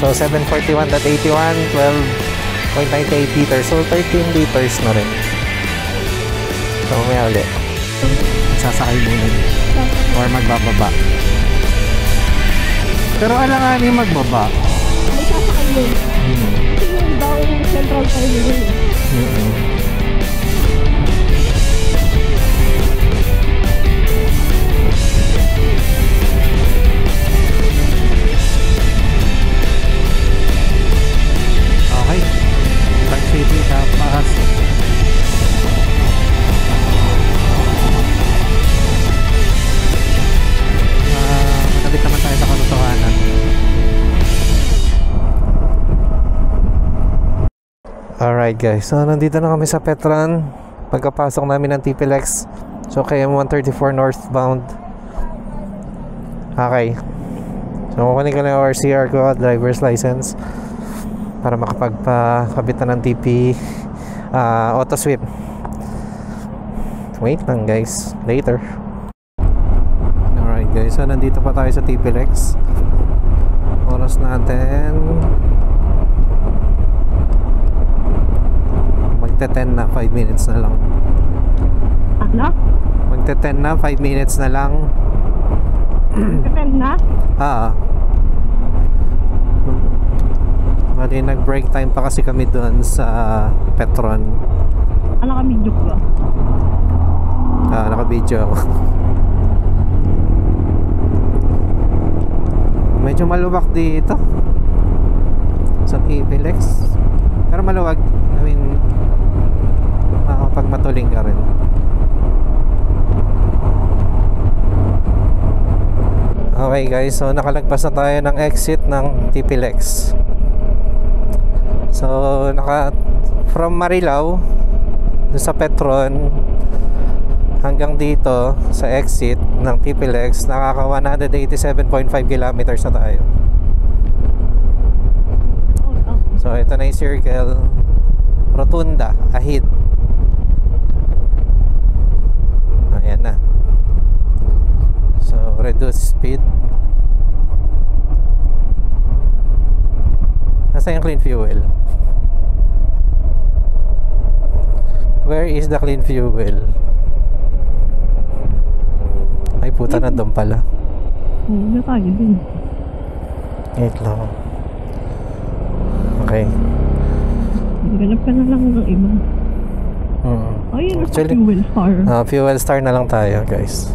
So 741.81, 12.98 liters. So 13 liters na rin. So may ulit. Sasakay muna or magbababa. Pero alanganin magbaba. May sasakay yun. Kasi yun daw yung central terminal. Okay. Park City tapos matabit naman tayo sa kanutuhanan. Alright guys, so nandito na kami sa Petron. Pagkapasok namin ng TPLX. So KM 134 northbound. Okay. So kukunin ko na yung RCR ko, driver's license, para makapagpakabit na ng TP auto sweep. Wait lang guys, later. Alright guys, so nandito pa tayo sa TPLX. Oras natin magte-10 na, 5 minutes na lang. Ano? Magte-10 na, 5 minutes na lang. Magte-10 na? Mali, nag-break time pa kasi kami doon sa Petron. Ano ka video ko? Naka-video ako. Medyo maluwag dito sa TPLX. Pero maluwag, I mean, pag matuling ka rin. Okay guys, so nakalagpas na tayo ng exit ng TPLX. So from Marilao sa Petron hanggang dito sa exit ng TPLX, nakaka 187.5 kilometers na tayo. So ito na yung circle, rotunda, ahid. Ayan na. So reduce speed. Nasa yung clean fuel? Where is the clean fuel? Ay puta, na doon pala. Hindi tayo din. Wait lang. Okay. Ganap ka na lang ng iba. Oh, yun. Actually, fuel star. Fuel star na lang tayo guys.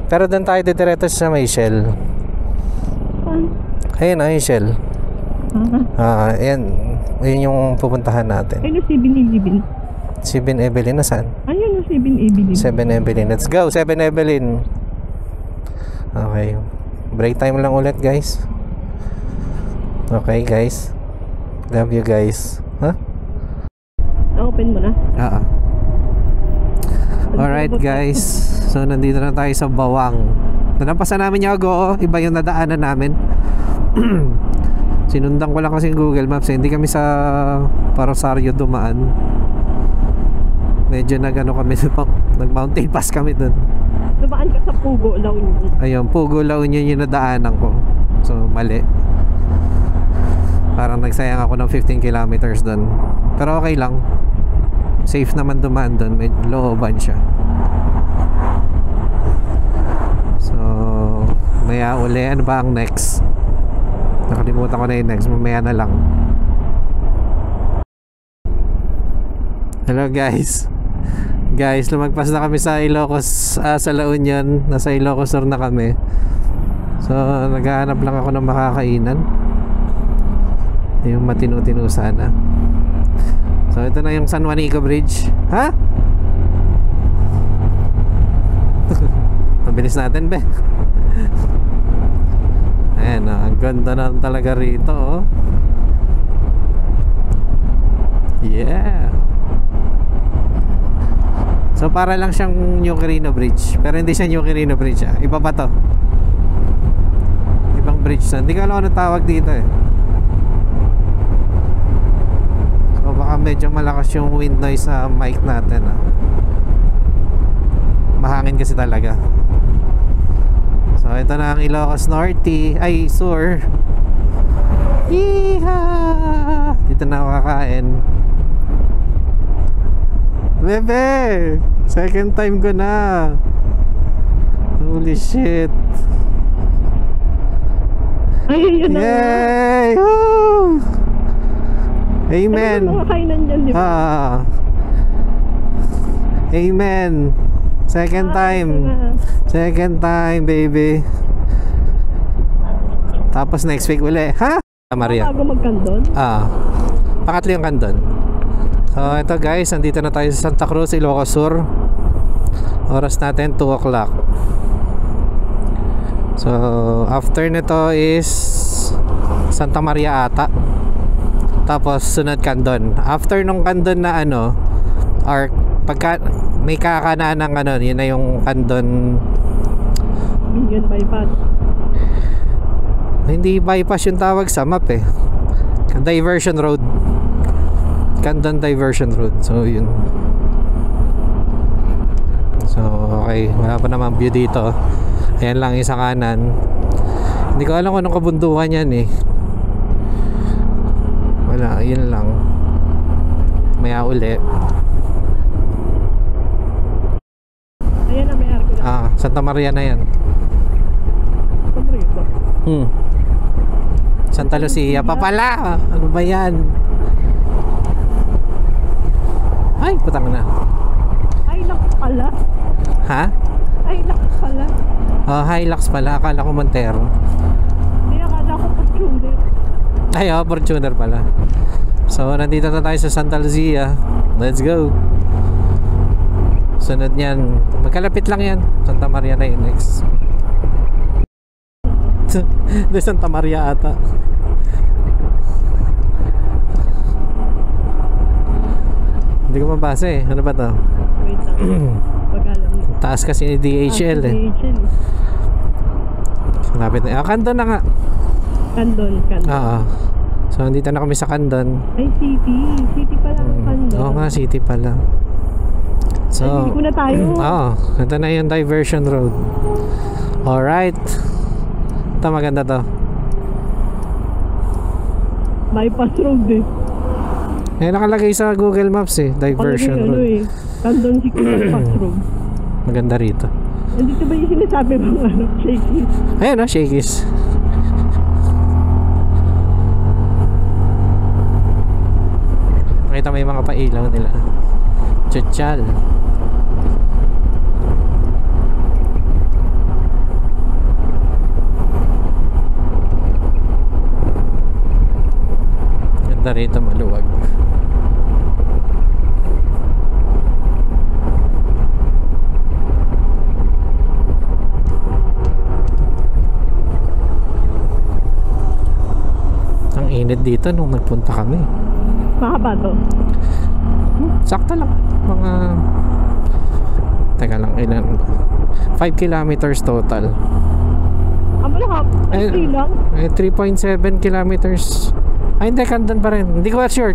Pero doon tayo didiretso sa may Shell. Ayun ay Shell. Ayan. Ayun yung pupuntahan natin. Ayun, 7-Eleven. 7-Evelyn na saan? Ayun, 7-Eleven. 7-Evelyn. Let's go, 7-Evelyn. Okay. Break time lang ulit guys. Okay guys. Love you guys. Huh? Open mo na. Alright guys. So nandito na tayo sa Bawang. Nalampasan namin yung Ago. Iba yung nadaanan namin. Sinundan ko lang kasi yung Google Maps. Hindi kami sa Rosario dumaan. Medyo nagano kami, nag mountain pass kami dun. Dumaan ka sa Pugo, La Union. Ayun, Pugo, La Union yung nadaanan ko. So mali. Parang nagsayang ako ng 15 kilometers dun. Pero okay lang. Safe naman dumaan dun. May looban siya. So maya uli, ano ba ang next? Nakalimutan ko na yung next. Mamaya na lang. Hello guys. Guys, lumagpas na kami sa Ilocos, sa La Union. Nasa Ilocos Sur na kami. So naghahanap lang ako ng makakainan. Yung matinu-tinu sana. So ito na yung San Juanico Bridge. Ha? Mabilis natin be. Ayan, ang ganda na talaga rito oh. Yeah. So para lang siyang New Quirino Bridge. Pero hindi siya New Quirino Bridge Iba pa to. Ibang bridge na. Hindi ko alam ano tawag dito eh. So baka medyo malakas yung wind noise sa mic natin Mahangin kasi talaga. So ito na ang Ilocos Norte, ay Sur. Iha! Dito na ako kakain. Bebe! Second time ko na. Holy shit. Ay, yun na. Yay! Woo! Amen. Ano mga kainan dyan, di ba? Amen. Second time. Second time, baby. Tapos next week uli. Ha? Maria. Bago magkandon? Pangatlo yung kandon. So ito guys, nandito na tayo sa Santa Cruz, Ilocos Sur. Oras natin 2 o'clock. So after nito is Santa Maria ata. Tapos sunod kandon. After nung kandon na ano, or pagka may kakanaan ng ano, yun na yung kandon. Yun bypass. Hindi bypass yung tawag sa map eh. Diversion road. Kandon Diversion Road. So yun. So okay, wala pa namang view dito. Ayan lang isa kanan. Hindi ko alam kung anong kabundukan yan eh. Wala, yun lang. Maya uli. Ayan na, may arko na. Santa Maria na yan. Santa Maria ba? Santa Lucia pa pala. Ano ba yan? Ay, putang na. Ay, lak pala. Ha? Ay, lak pala. Hilux pala. Akala ko Montero. Hindi, akala ko Fortuner. Ay, Fortuner pala. So, nandito na tayo sa Santa Lucia. Let's go. Sunod niyan. Magkalapit lang yan. Santa Maria na yun next. De Santa Maria ata. Hindi ko mabasa eh. Ano ba to? Wait lang. Pag-alam mo. Taas kasi ni DHL eh. DHL. Lapit na. Kandon na nga. Kandon. Oo. So, nandito na kami sa Kandon. Ay, city. City pala ang Kandon. Oo nga, city pala. So, ay, hindi na tayo. Ito na yung Diversion Road. Alright. Ito, maganda to. Bypass road eh. Nakalagay sa Google Maps eh. Diversion Road. Road. Ano eh. Kandon City Bypass road. Maganda rito. Nandito ba yung sinasabi mong ano? Shakies? Ayan o, Shakies. Nakita mo yung mga pailaw nila. Chuchal. Ganda rito, maluwag. Ang init dito nung nagpunta kami. Mahaba to. Sakto lang. Mga teka lang, ilan? 5 kilometers total. Amo lang, ay 3 lang. 3.7 kilometers. Ay hindi, Kandon pa rin. Hindi ko sure.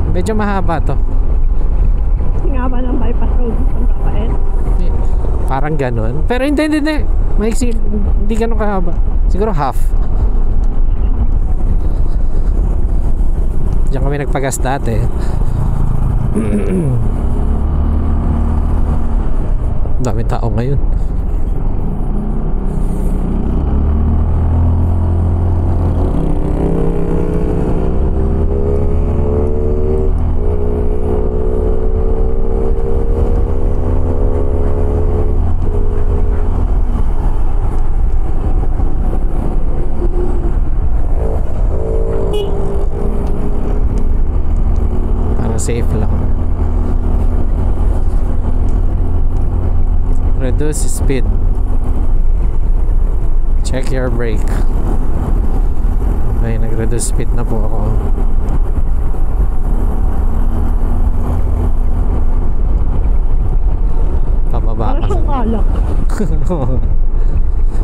Medyo mahaba to. Nga ba ng bypass road? Ang kapait? Parang ganon. Pero hindi. Maiksi, hindi ganon kahaba. Siguro half. Diyan kami nagpagas dati. Dami tao ngayon. Safe lang. Reduce speed. Check your brake. Okay, nag-reduce speed na po ako. Pababa Para siyang alak.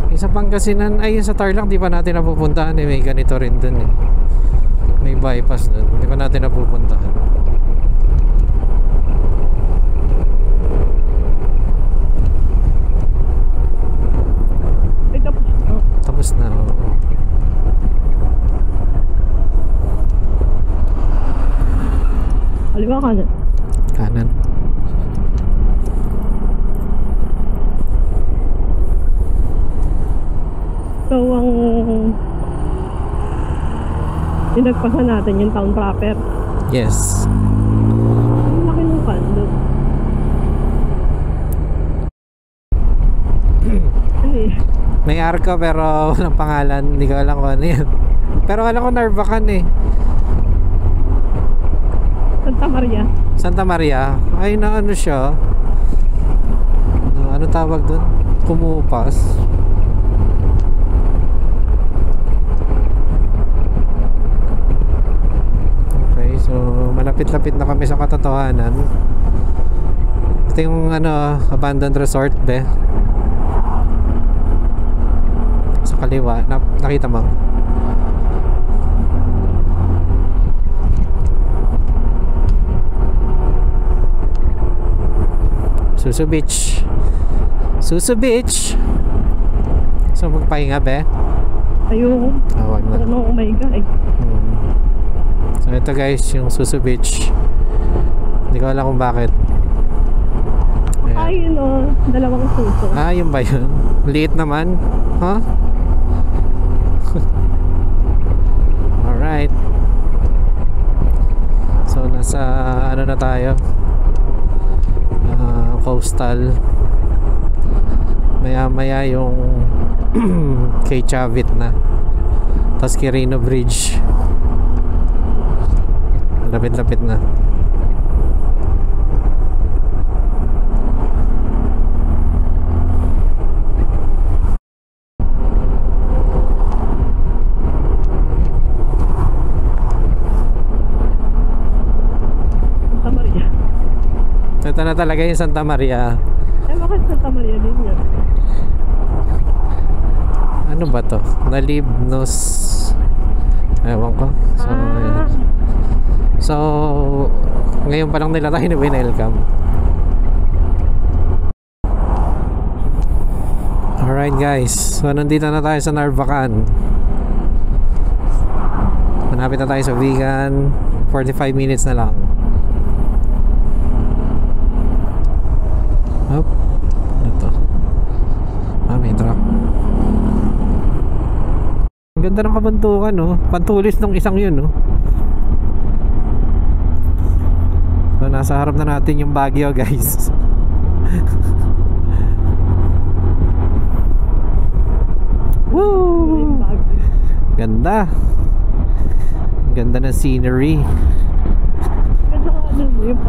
Isa Pangasinan, ay sa Tarlac di pa natin napupuntahan eh. May ganito rin dun eh. May bypass dun. Di pa natin napupuntahan. kanan. So, ang pinagpasan natin yung town proper. Yes. Ang laki ng condo. Ano eh? May arko pero walang pangalan. Hindi ko alam kung ano yun. Pero alam ko Narvacan eh. Santa Maria. Santa Maria. Ay na ano siya. Ano tawag doon? Kumupas. Okay, so malapit-lapit na kami sa katotohanan. Ito yung ano, abandoned resort be. Sa kaliwa, nakita mo? Susu Beach. Susu Beach. So magpahinga be? Ayoko. Wag na. Ano, oh my God. So ito guys, yung Susu Beach. Hindi ko alam kung bakit. Ayan. Ay, yun o. Dalawang suso. Ah, yun ba yun? Liit naman. Huh? Alright. So nasa ano na tayo? Coastal. Maya maya yung kay Chavit na. Tapos Quirino Bridge. Lapit-lapit na. Santa Maria. Ito na talaga yung Santa Maria. Eh, bakit Santa Maria din yan? Ano ba to? Nalibnos. Ewan ko. So, ayan. So, ngayon pa lang nila tayo na winelcome. Alright guys. So, nandito na tayo sa Narvacan. Manapit na tayo sa Vegan. 45 minutes na lang. Up. Ano to? Ah, may truck. Ang ganda ng kabantukan, no? Pantulis ng isang yun, no? So, nasa harap na natin yung Baguio, guys. Woo! Ganda. Ganda ng scenery. Ganda ka ano yung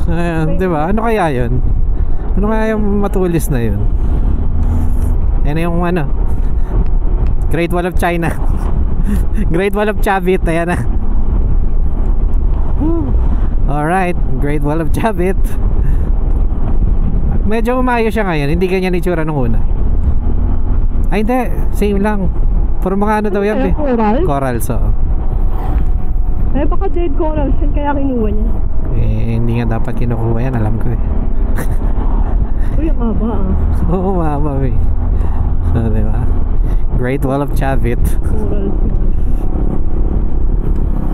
Ayan, di ba? Ano kaya yun? Ano kaya yung matulis na yun? Yan yung ano, Great Wall of China. Great Wall of Chavit. Ayan na. Alright, Great Wall of Chavit. Medyo umayo siya ngayon. Hindi ganyan itsura nung una. Ay hindi, same lang. Puro mga ano daw yan, coral? Corals, oo. Eh, baka dead corals yan kaya kinuha niya. Eh, hindi nga dapat kinukuha yan, alam ko eh. Uy, ang haba ah. Oo, mama eh. So, diba? Great Wall of Chavit. Corals.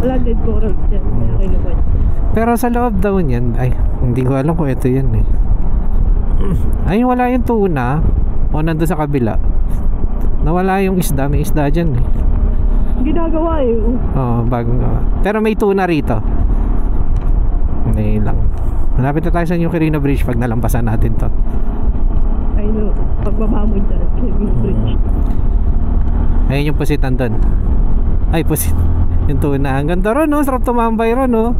Wala dead corals yan kaya kinuha niya. Pero sa loob daw niyan, ay, hindi ko alam kung ito yan eh. Ay, wala yung tuna. O nandun sa kabila. Nawala yung isda, may isda dyan eh. Ginagawa eh. Oo, bagong gawa. Pero may tuna rito. Hindi lang. Malapit na tayo sa New Quirino Bridge pag nalampasan natin to. I know. Pagbaba mo dyan. Quirino Bridge. Ayun yung pusit nandun. Ay, pusit. Yung tuna. Ang ganda ron, no? Sarap tumambay ron, no?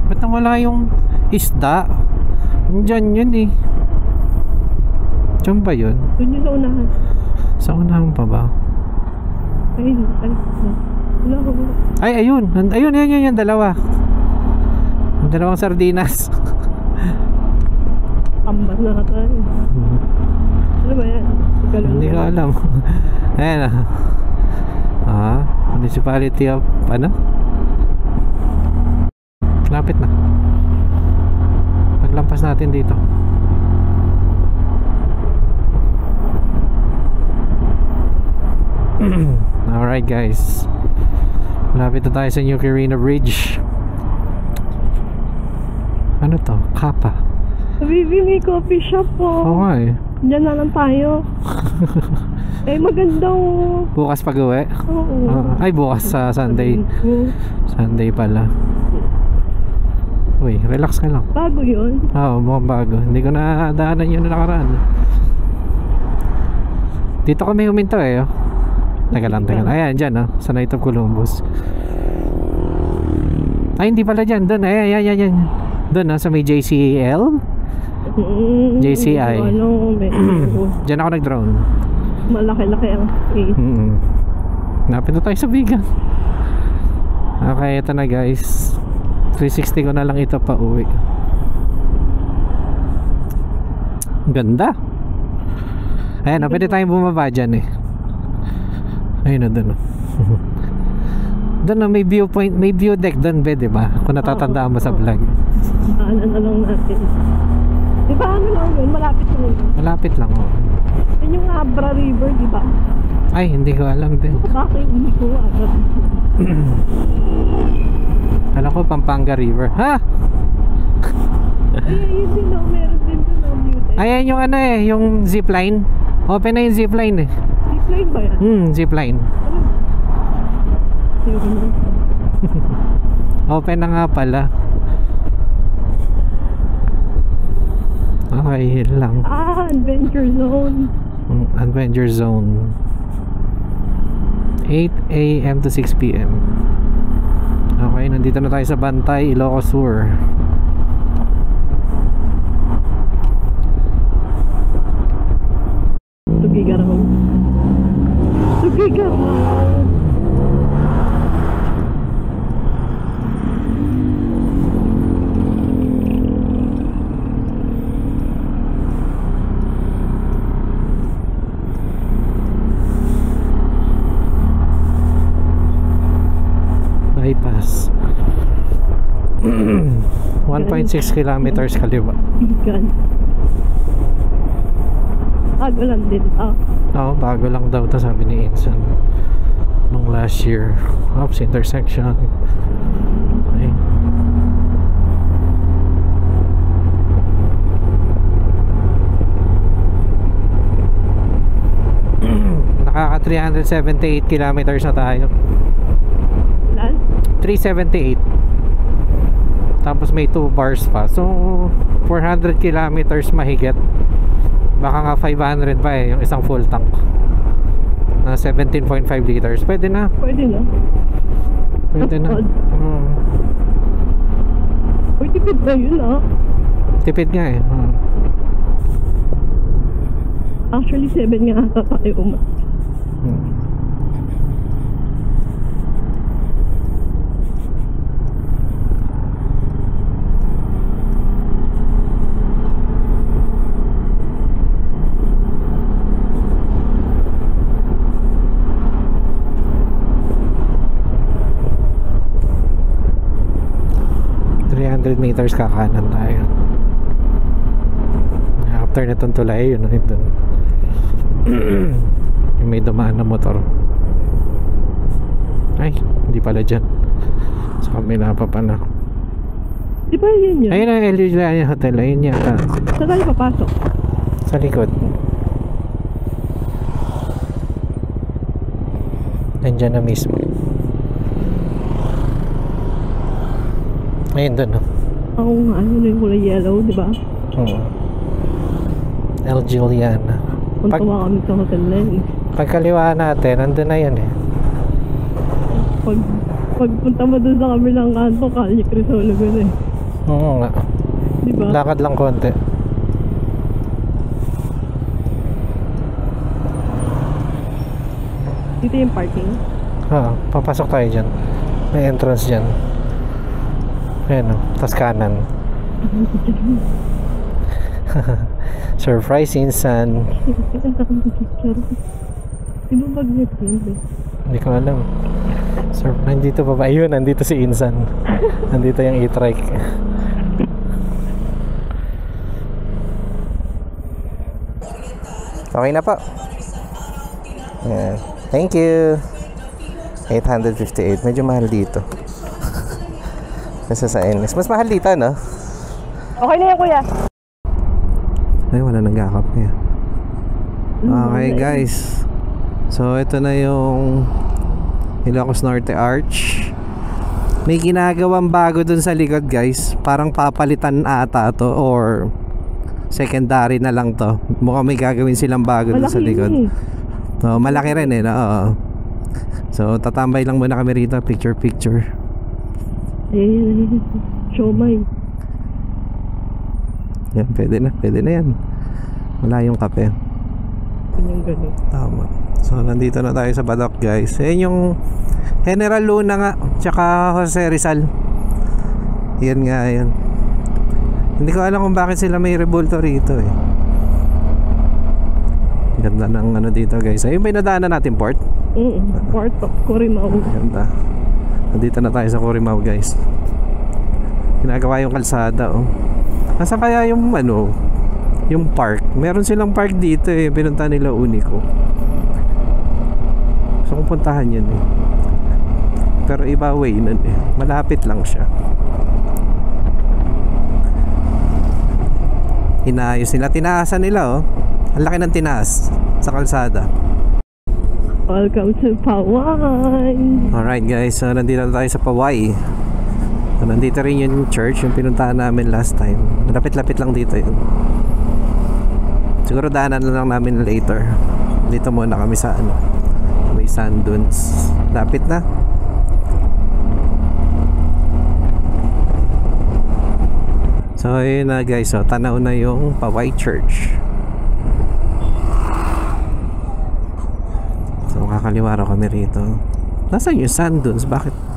Ba't nawala yung isda? Diyan yun eh. Diyan ba yun? Doon yun sa unahan. Sa unahan pa ba? Ay, wala ko. Ay, ayun. Ayun, yan, dalawa. Ang dalawang sardinas. Ambar na ka tayo. Ano ba yan? Hindi ko alam. Ayan ah. Municipality of ano? Lapit na. Paglampas natin dito. Alright guys. Malapit na tayo sa New Quirino Bridge. Ano to? Kappa. Baby, may coffee shop po. Oo nga eh. Diyan na lang tayo. Eh, maganda oh. Bukas pag-uwi? Oo. Ay, bukas sa Sunday. Sunday pala. Uy, relax ka lang. Bago yun? Oo, mukhang bago. Hindi ko na daanan yun na nakaraan. Dito kami huminto eh. Oh. Teka lang. Ayan, dyan oh. Sa Knight of Columbus. Ay, hindi pala dyan. Doon, ayan. Doon oh, sa may JCL. JCI. Diyan ako nag-drone. Malaki-laki ang space. Napin na tayo sa Bigan. Okay, ito na guys. 360 ko na lang ito pa uwi. Ganda. Ayan, pwede tayong bumaba dyan eh. Ayun na doon. Doon may viewpoint, may view deck doon, diba? Kung natatandaan mo sa vlog. Ano lang natin. Diba ano lang yun? Malapit lang yun. Malapit lang oh. Yun yung Abra River, diba? Ay, hindi ko alam din. Bakit hindi ko Abra River? Alam ko Pampanga River. Ha? Ay, yun din o. Meron din doon ang view deck. Ayan yung ano eh, yung zipline. Open na yung zipline eh. Zipline ba yan? Zipline. Open na nga pala. Okay, yun lang. Adventure Zone. Adventure Zone. 8 AM to 6 PM. Okay, nandito na tayo sa Bantay, Ilocos Sur. Tugigaraw. Bypass. 1.6 kilometers kaliwa. Bigan. Bago lang din. Oo, bago lang daw to sabi ni Insan nung last year. Oops, intersection. Okay. Nakaka 378 kilometers na tayo. 378. Tapos may 2 bars pa. So 400 kilometers mahigit. Baka nga 500 pa eh, yung isang full tank na 17.5 liters. Pwede na. Pwede na. Uy, tipid ba yun Tipid nga eh. Actually 7 nga ata tayo umat. 300 meters kakanan tayo. After na itong tulay, yun ito. Yung may dumaan na motor. Ay, hindi pala dyan. Sa kamila pa pala. Di ba yun yun? Ayun ang El Julian Hotel. Ayun yata. Saan tayo papasok? Sa likod. Nandyan na mismo. Ayun doon, no? Oo nga, ano yung kulay yellow, di ba? Oo. El Juliana. Punta kami sa hotel na yun. Pagkaliwa natin, nandun na yun eh. Pagpunta mo dun sa kabilang kanto, Calle Crisologo eh. Oo nga. Di ba? Lakad lang konti. Dito yung parking? Oo, papasok tayo dyan. May entrance dyan. Ayan o, tas kanan. Surprise Insan. Di ba magnet yun? Hindi ko alam. Nandito pa ba? Ayun, nandito si Insan. Nandito yung e-trike. Okay na po. Yeah. Thank you. 858. Medyo mahal dito. Kasi sa NS. Mas mahal dito, no? Okay na yan, kuya. Ay, wala nagkakape. Okay, guys. So, ito na yung Ilocos Norte Arch. May ginagawang bago dun sa likod, guys. Parang papalitan ata to or secondary na lang to. Mukhang may gagawin silang bago dun sa likod. So, malaki rin eh, no? Oo. So, tatambay lang muna kami rito. Picture. Siomay. Yan, pwede na yan. Wala yung kape. Yung ganun. Tama. So, nandito na tayo sa Badoc, guys. Yan yung General Luna nga, tsaka Jose Rizal. Yan nga, yan. Hindi ko alam kung bakit sila may rebulto rito eh. Ganda ng ano dito, guys. Ayun ba yung nadaanan natin, port? Port of Corimao. Ganda. Nandito na tayo sa Corimao, guys. Ginagawa yung kalsada, oh. Nasa kaya yung ano, yung park. Meron silang park dito eh. Pinunta nila Unico. So kung puntahan yun eh. Pero iba way nun eh. Malapit lang siya. Inayos nila. Tinaasan nila, oh. Ang laki ng tinaas sa kalsada. Welcome to Pawai. Alright, guys, so nandito tayo sa Pawai. So, nandito rin yung church, yung pinuntahan namin last time. Lapit-lapit lang dito yun. Siguro daanan na lang namin later. Dito muna kami sa ano, may sand dunes. Lapit na. So ayun na, guys, so tanaw na yung Pawai Church. So kakaliwa raw kami rito. Nasaan yung sand dunes? Bakit?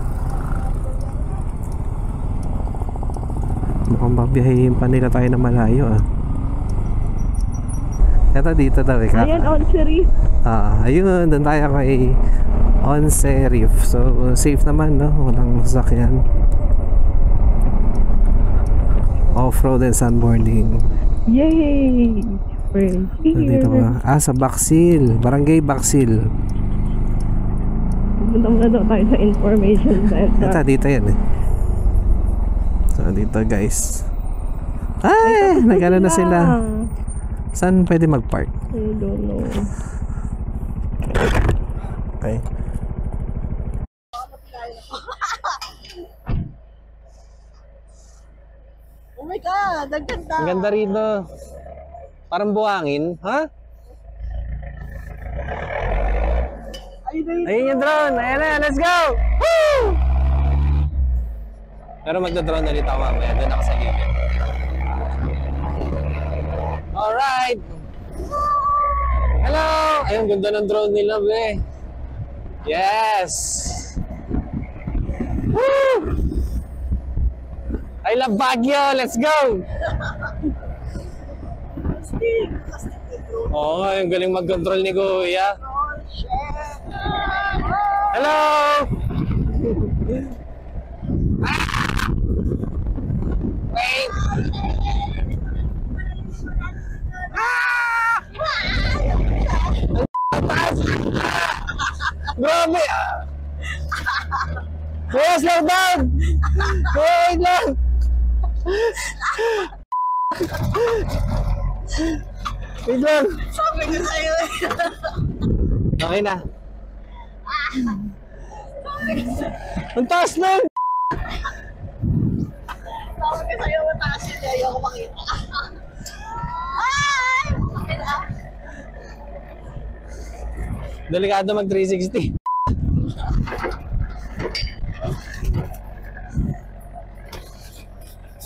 Mukhang babiyahin pa nila tayo na malayo ah. Ito dito daw eh. Ayan, Once Reef. Ayun, doon tayo kay Once Reef. So safe naman, no? Walang sasakyan. Off-road and sandboarding. Yay! We're here. Dito ba? Sa Baksil. Barangay Baksil. Punta muna daw tayo sa information center. Ito, dito yan eh. So dito, guys. Ay, nagano na sila. Saan pwede mag-park? I don't know. Okay. Oh my God! Ang ganda! Ang ganda rito. Parang buhangin. Ha? Ayun yung drone. Ayan na, let's go! Woo! Pero magda-drone na dito ako mamaya. Doon ako sa gilid. Alright! Hello! Ayun, ganda ng drone nila, be. Yes! Woo! I love Baguio! Let's go! Oo, yung galing mag-control ni Kuya. Hello! Wait! Grabe! Kuya, slow down! Kuya, wait lang! Wait lang! Sabi ko sa'yo eh. Okay na. Ang taas na! Sabi ko sa'yo, mataas yun. Ayaw ko makita. Ay! Makita. Delikado mag 360.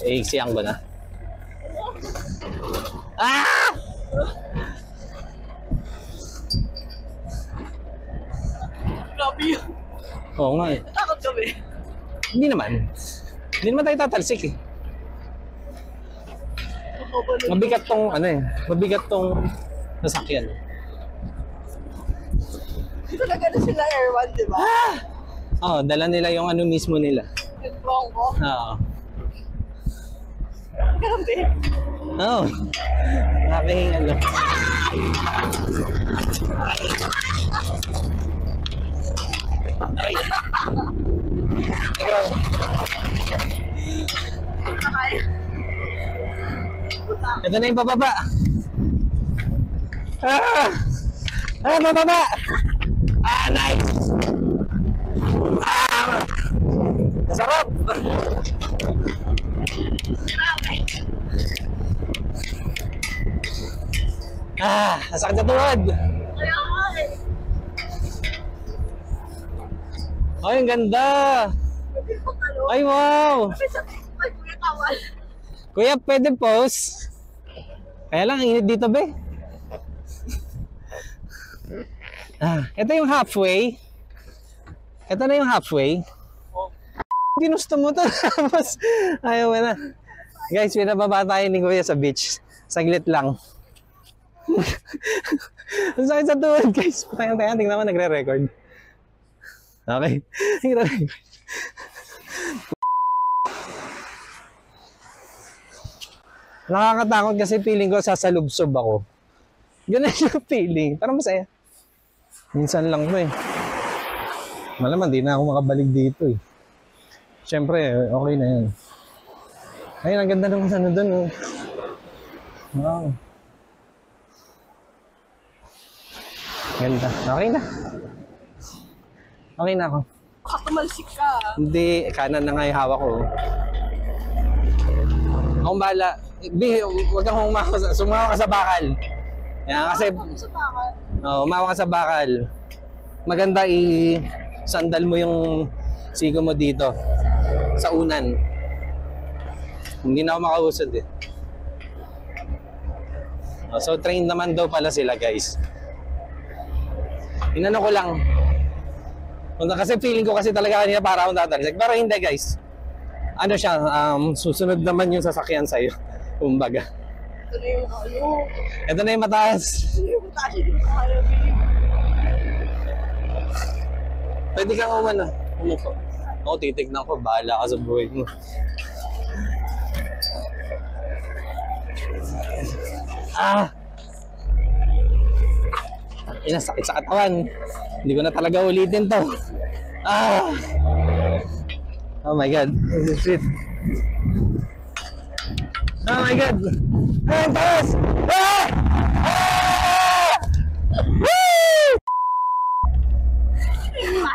Iiksiyang ko na. Ah! Grabe yun. Oo nga eh. Natakot kami. Hindi naman. Hindi naman tayo tatalsik eh. Mabigat tong ano eh. Mabigat tong nasakyan. Dito na gano'n sila Air One, di ba? Oo, dala nila yung ano mismo nila. Yung Bronco. Oo. Grabe. Oo. Grabe yung ano. Ay. Ikaw. Ito na yung bababa. Bababa. Nice. Sarap. Nasakit sa tuhod. Ay, ang ganda. Ay, wow. Kuya, pwede pause. Kaya lang, init dito, be. Ito yung halfway. Ito na yung halfway. Ginusto mo to. Tapos, ayaw mo na. Guys, pinababa tayo ni Kuya sa beach. Saglit lang. Ang sakit sa tuhod, guys. Tingnan mo, nagre-record. Okay. Nagre-record. Nakakatakot kasi feeling ko sasalubsob ako. Yun na yung feeling. Parang masaya. Minsan lang mo eh. Malaman, di na ako makabalik dito eh. Siyempre, okay na yan. Ayun, ang ganda naman ano dun. Oh. Wow. Ganda. Okay na. Okay na ako. Kakamalsik ka. Hindi, kanan na nga yung hawak ko. Akong bahala. Huwag kang sumawa ka sa bakal. Yan, kasi umawa ka sa bakal. Maganda i-sandal mo yung sigo mo dito sa unan. Hindi na ako makausad eh. So trained naman daw pala sila, guys. Inano ko lang. Kasi feeling ko kasi talaga kanina para akong tatalisik. Pero hindi, guys. Ano siya, susunod naman yung sasakyan sa'yo. Kumbaga. Ito na yung ano. Ito na yung mataas. Ito na yung mataas. Hindi ko kaya. Pwede kang umano. Umupo. Ako titignan ko. Bahala ka sa buhay mo. Sakit sa katawan. Hindi ko na talaga ulitin to. Oh my God. Shit. Oh my God. Ay, ang taas! Woo!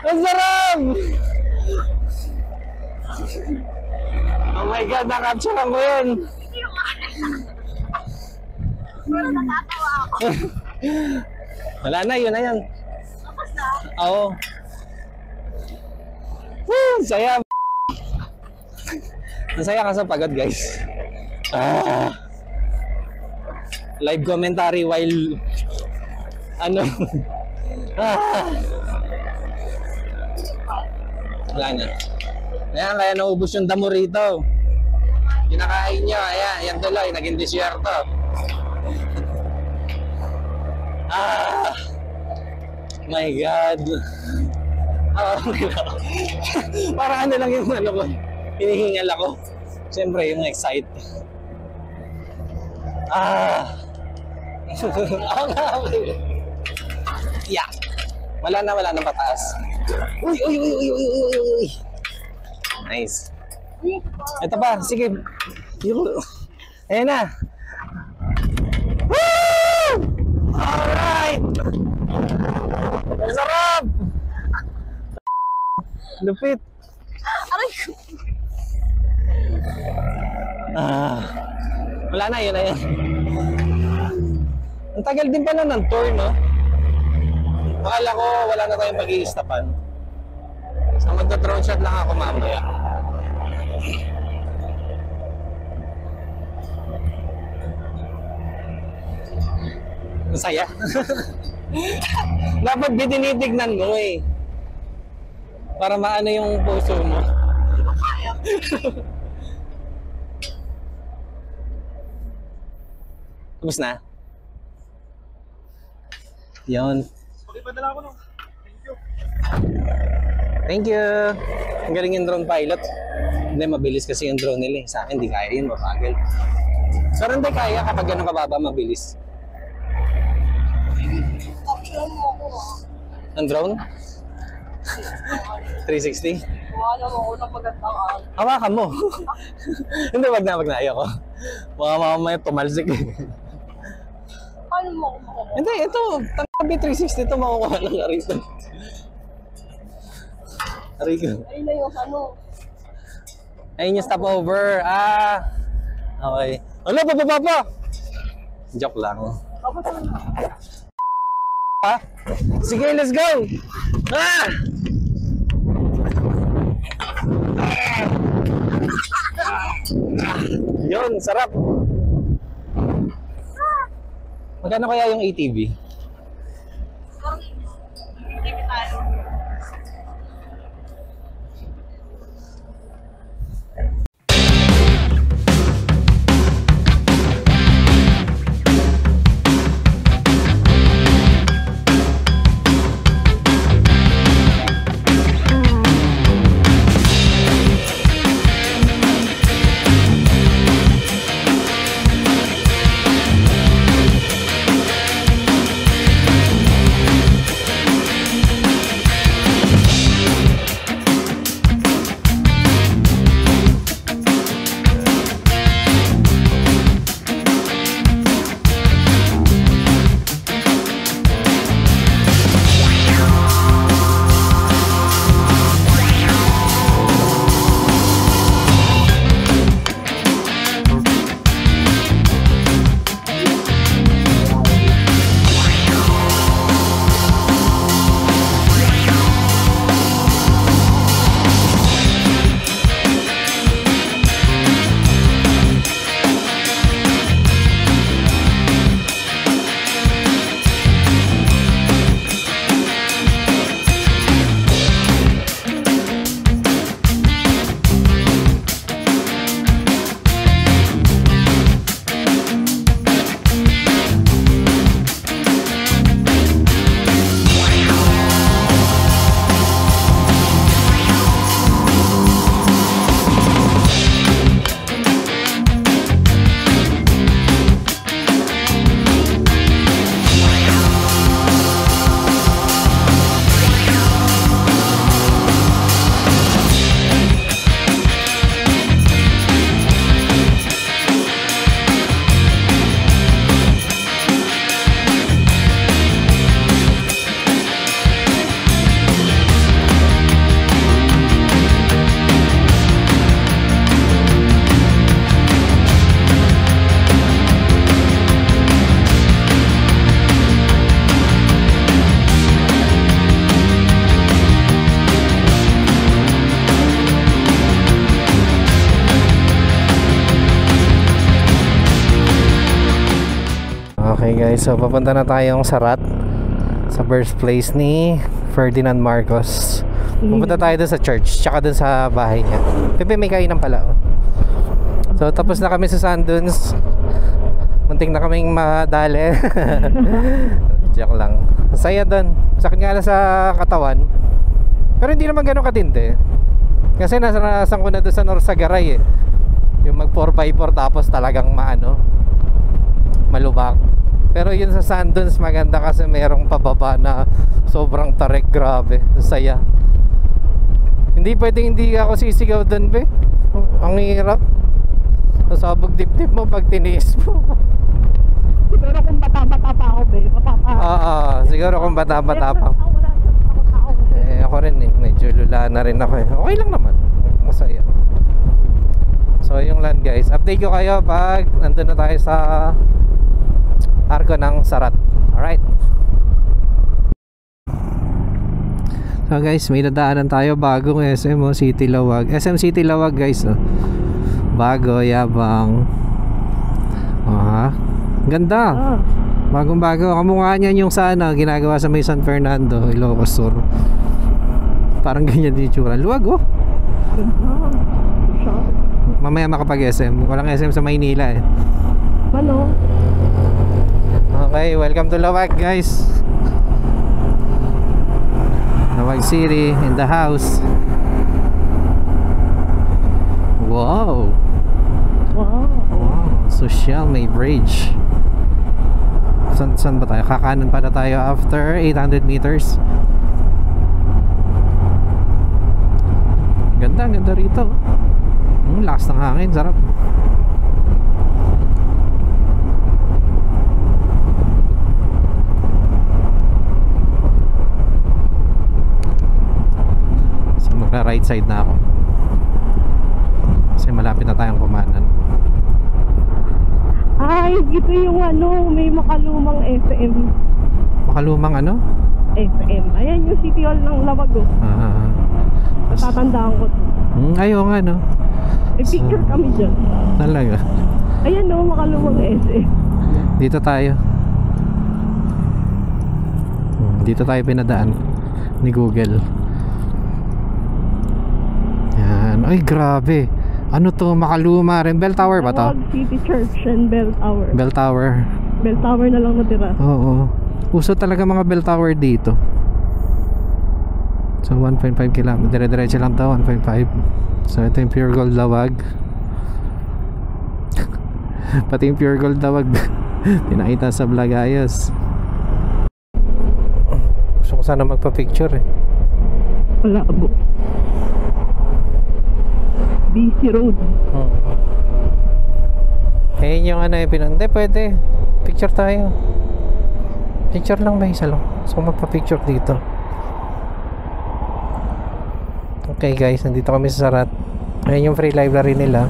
Ang sarap! Oh my God, nakapturean ko yun. Pero natatawa ako. Wala na, yun na yan. Tapos na. Oo. Woo! Saya! Masaya ka sa pagod, guys. Live commentary while wala na. Ayan, kaya naubos yung damo rito. Kinakain nyo, ayan, yan tuloy, naging disyerto. My God. Parang ano lang yung ano ko, hinihingal ako. Siyempre, yung excite. Yeah. Wala na pataas. Uy. Nice. Ito pa, sige. Ayan na. Woo! Alright! Sarap! Lupit. Aray ko. Wala na, yun na yan. Ang tagal din pala ng tour, no? Akala ko wala na tayong pag-i-stopan. So magda-drone shot lang ako mamaya. Masaya. Dapat tinitignan mo eh. Para maano yung puso mo. Tapos na? Yun. Pakipadala ko no. Thank you. Thank you. Ang galing yung drone pilot. Hindi, mabilis kasi yung drone nila. Sa akin, hindi kaya yun. Mabagal. Pero hindi kaya kapag ganun kababa, mabilis. Option mo ako. Ang drone? 360? Wala mo unang magandang araw. Hawakan mo. Hindi, wag na, ayoko. Baka mamaya tumalsik. Paano mo ako makuha? Hindi, ito, tangabi 360 ito, makukuha lang ka rito. Rico. Ayun na yung ano. Ayun yung stopover. Okay. Ano, bababa pa? Joke lang. Tapos ano? Ha? Sige, let's go! Yun, sarap. Magkano kaya yung ATV? Hindi tayo. Okay guys, so papunta na tayong Sarat, sa birthplace ni Ferdinand Marcos. Pupunta tayo dun sa church, tsaka dun sa bahay niya. Pepe, may kainan pala. So tapos na kami sa Sandunes. Munting na kaming madali. Joke lang. Masaya dun. Sakit nga na sa katawan, pero hindi naman ganun katindi. Kasi naranasan ko na dun sa Norsagaray yung mag 4x4 tapos talagang malubak. Pero yun sa Sandunes maganda kasi merong pababa na sobrang tarik, grabe, saya. Hindi pwedeng hindi ako sisigaw dun, be. Ang hirap. Sasabog dibdib mo pag tiniis mo. Siguro kung bata-bata pa ako, be. Siguro kung bata-bata pa. Ako rin medyo lula na rin ako Okay lang naman, masaya. So yung land guys, update ko kayo pag nandun na tayo sa Arco ng Sarat. Alright. So guys, may nadaanan tayo bagong SM City Lawag. SM City Lawag guys. Bago, yabang. Ganda. Bagong bago. Kamukha niyan yung ginagawa sa may San Fernando, Ilocos Sur. Parang ganyan din yung tsura. Luwag Mamaya makapag SM. Walang SM sa Maynila Ano? Okay, welcome to Lawag guys. Lawag City in the house. Wow. Social, may bridge. Saan ba tayo? Kakanan pa na tayo after 800 meters. Ganda, ganda rito. Lakas ng hangin, sarap. So magna right side na ako. Kasi malapit na tayong kumanan. Ay, ito yung ano, may makalumang FM. Makalumang ano? FM. Ayan yung City Hall ng Labago. Tatandaan ko to. Ayaw nga, no? May picture kami dyan. Talaga. Ayan no, makalumang SM. Dito tayo. Dito tayo pinadaan ni Google. Yan. Ay, grabe. Ano to? Makaluma rin. Bell Tower ba to? Tawag City Church and Bell Tower. Bell Tower. Bell Tower na lang natira. Oo. Uso talaga mga bell tower dito. So 1.5 km. Dire-diretso lang to, 1.5. So ito yung Pure Gold Lawag. Pati yung Pure Gold Lawag pinakita sa vlog, ayos. Gusto ko sana magpa-picture eh. Wala abo. BC Road. Ayun yung ano eh, hindi pwede. Picture tayo. Picture lang ba? Isa lang. So magpa-picture dito. Okay guys, nandito kami sa Sarat. Ayun yung free library nila.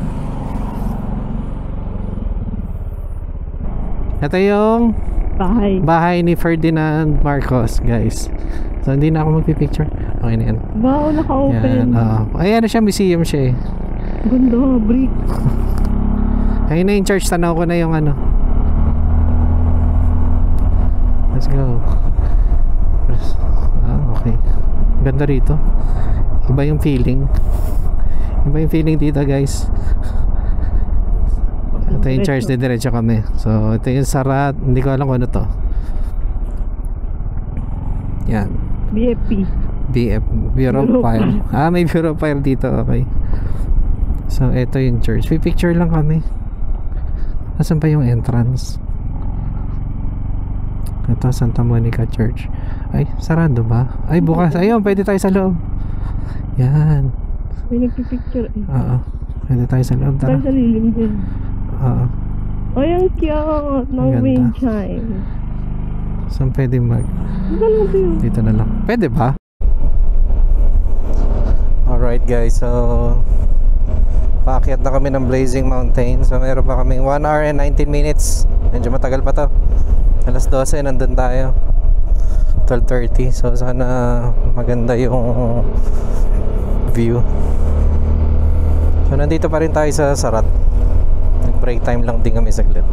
Ito yung bahay ni Ferdinand Marcos, guys. So hindi na ako magpipicture. Okay na yan. Wow, naka-open. Ayan na siya, museum siya eh. Ganda, brick. Ayun na yung church. Tanaw ko na yung ano. Let's go. Okay. Ganda rito. Iba yung feeling. Iba yung feeling dito, guys. Ito yung church, diretso kami. So ito yung Sarat. Hindi ko alam kung ano to. Yan. BF Bureau of Fire. May Bureau of Fire dito. Okay. So ito yung church. Picture lang kami. Nasaan pa yung entrance? Ito, Santa Monica Church. Ay, sarado ba? Ay, bukas. Ayun, pwede tayo sa loob. Yan. May nagpipicture eh. Oo. Pwede tayo sa loob. Tara. Tayo sa lilim din. Oo. Ay, ang cute ng wind chime. Saan pwede mag... Dito na lang. Pwede ba? Alright guys, so... paakyat na kami ng Blazing Mountain. So meron pa kaming 1 hour and 19 minutes. Medyo matagal pa to. Alas 12 nandun tayo. 12:30. So sana maganda yung view. So nandito pa rin tayo sa Sarat. Nag break time lang din kami saglit.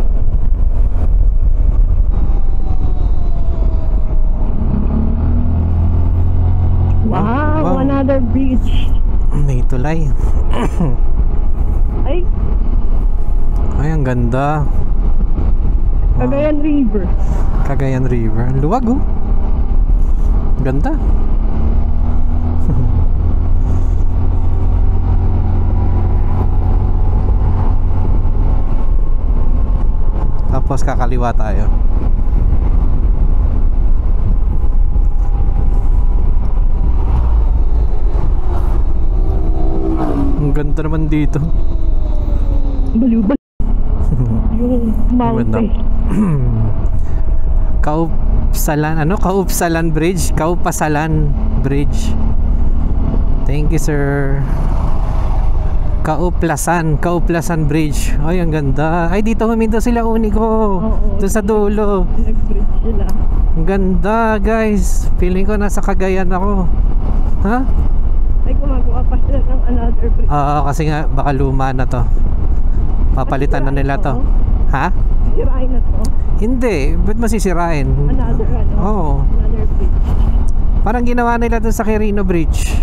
Wow, another beach. May tulay. Ay, ang ganda. Cagayan River. Cagayan River. Ang luwag oh. Ganda. Tapos kakaliwa tayo. Ang ganda naman dito. Balubal. Yung mountain. Kaupsalan Bridge. Kaupasalan Bridge. Thank you sir. Kauplasan Bridge. Ay, ang ganda. Ay, dito huminto sila Unico. Doon sa dulo. Nag-bridge sila. Ang ganda guys. Feeling ko nasa Cagayan ako. Ha? Ay, gumagawa pa sila ng another bridge. Oo, kasi nga baka luma na to. Papalitan na nila to. Ha? Sirain na to. Hindi, ba't masisirain? Another another bridge. Parang ginawa nila dun sa Quirino Bridge.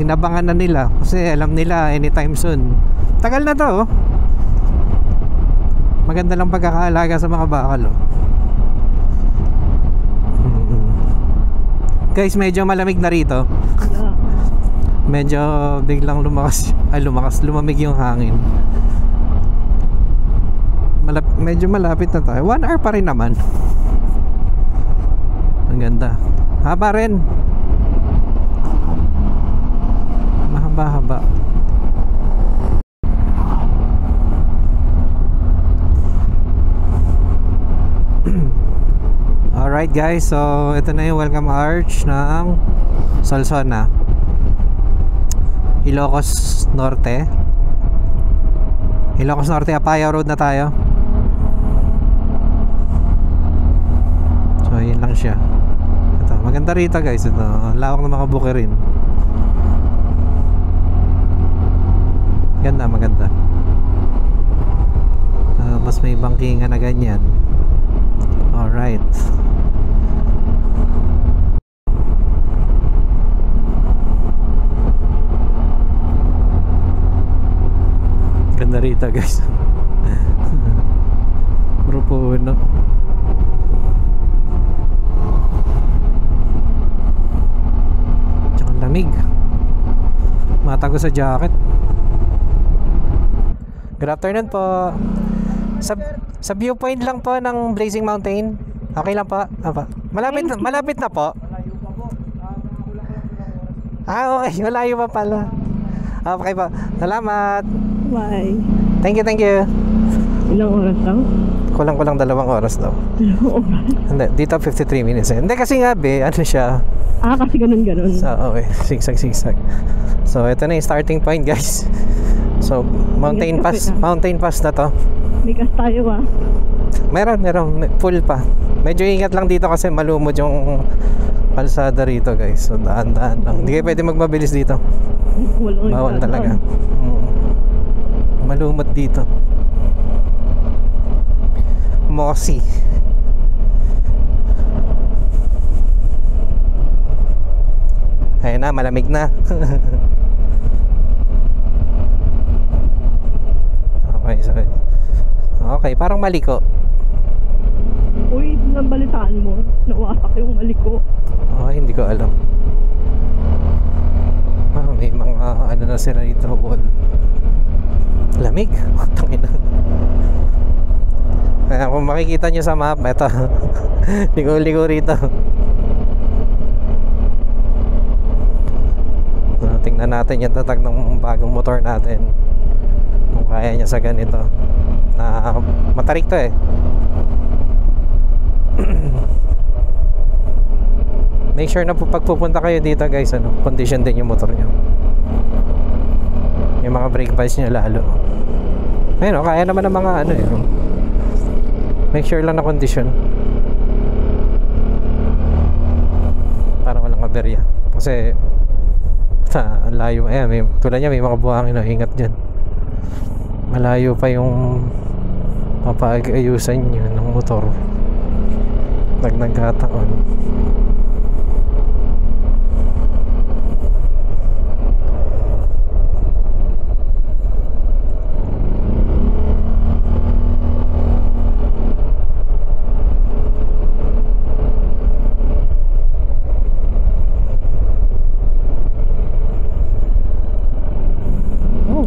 Inabangan na nila kasi alam nila anytime soon. Tagal na to. Maganda lang pagkakaalaga sa mga bakal. Guys, medyo malamig na rito. Medyo biglang lumamig yung hangin. Medyo malapit na tayo. 1 hour pa rin naman. Ang ganda. Haba rin. Mahaba haba-haba. Alright guys, so ito na yung welcome arch ng Solsona, Ilocos Norte. Ilocos Norte, Apaya Road na tayo. So yun lang siya. Ito, maganda rito guys. Ito, lawak na makabuki rin. Ganda, maganda. Mas may bangkingan na ganyan. Alright. Ganda rito guys. Puro puno. Tsaka lamig. Matago sa jacket. Good afternoon po. Sa viewpoint lang po ng Blazing Mountain. Okay lang po. Apa. Malapit na po. Okay, malayo pa pala. Okay po. Salamat. Bye. Thank you. Ilang oras lang? Kulang 2 oras daw. Ilang oras? Hindi, dito 53 minutes. Hindi kasi nga ano siya. Kasi ganun. So, okay. Sigsag. So, ito na yung starting point guys. So, mountain pass na to. May gas tayo Meron, full pa. Medyo ingat lang dito kasi malumod yung kalsada rito guys. So, daan-daan lang. Hindi kayo pwede magmabilis dito. Bawal talaga. Malumot dito. Mossy. Ayun na, malamig na. Okay, parang maliko. Uy, nabalitaan mo. Nawasak yung maliko. Hindi ko alam. May mga ano na sila rito. Lamig. Tangina. Kaya kung makikita nyo sa map, eto. Ligo rito. Tingnan natin yung tatag ng bagong motor natin. Kung kaya niya sa ganito. Matarik to eh. Make sure na pag pupunta kayo dito guys, condition din yung motor nyo. Yung mga brake pads nyo lalo. Ayun kaya naman ng mga make sure lang na condition para walang aberya. Kasi ang layo. Tulad niya may mga buhangin na ingat dyan. Malayo pa yung mapag-ayusan nyo ng motor pag nagkataon.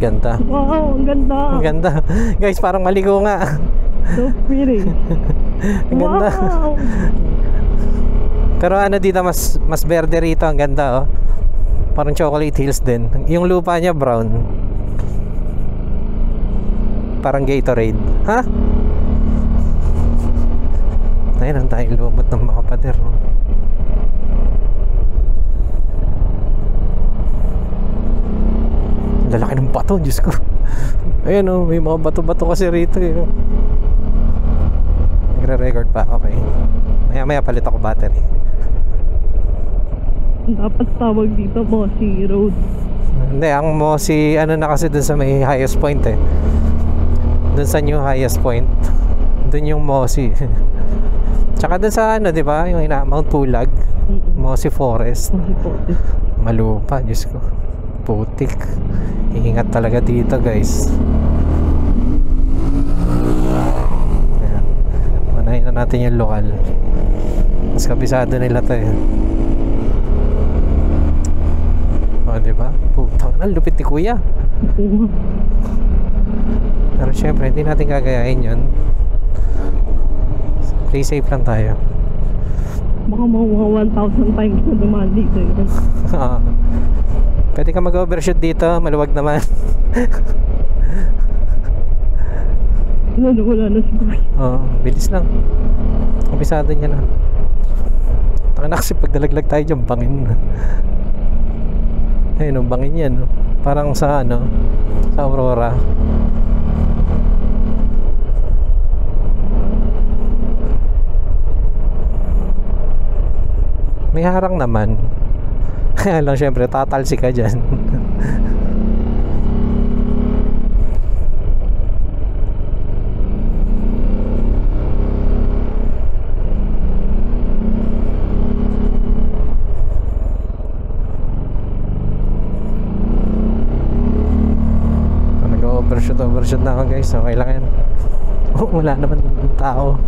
Ganda. Wow, ang ganda. Ang ganda. Guys, parang maligo nga. So pretty. Ang ganda. Wow. Pero dito mas berde rito. Ang ganda Parang chocolate hills din. Yung lupa niya brown. Parang Gatorade. Ha? Ayun ang tayong lumot ng mga pader. Lalaki ng bato, Diyos ko. Ayan may mga bato-bato kasi rito Nagre-record pa, okay. Maya palit ako battery. Dapat tawag dito Mossy Road. Hindi, ang Mossy na kasi dun sa may highest point dun sa new highest point. Dun yung Mossy. Tsaka dun sa diba, yung Mount Pulag. Mossy Forest. Malupa, Diyos ko. Putik. Iingat talaga dito guys. Ayan. Manahin na natin yung lokal. Mas kabisado nila to diba? Putang na, lupit ni kuya. Pero syempre hindi natin gagayahin yun. Play safe lang tayo. Baka mga 1,000 times na dumaan dito Pwede ka mag-overshoot dito, maluwag naman. Wala na siguro. Oo, bilis lang. Kumpisado niya na. Taka na kasi pag nalaglag tayo dyan, bangin na. Ayun, bangin yan. Parang sa ano, sa Aurora. May harang naman. Kaya lang syempre tatalsi ka dyan. Overshoot na ako guys. Okay lang yan. Oh, wala naman tao.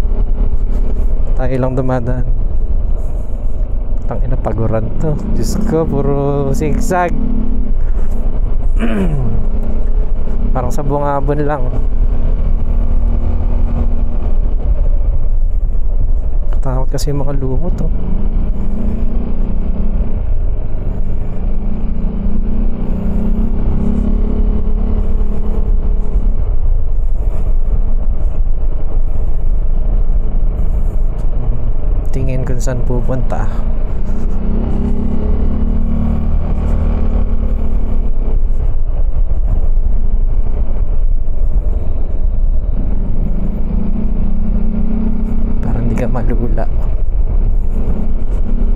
Tayo lang dumadaan. Tangina, paguran to. Diyos ko, puro zigzag. Parang sa bungabon lang. Takot kasi yung mga lumot oh. Tingin kung saan pupunta. Parang di ka malula.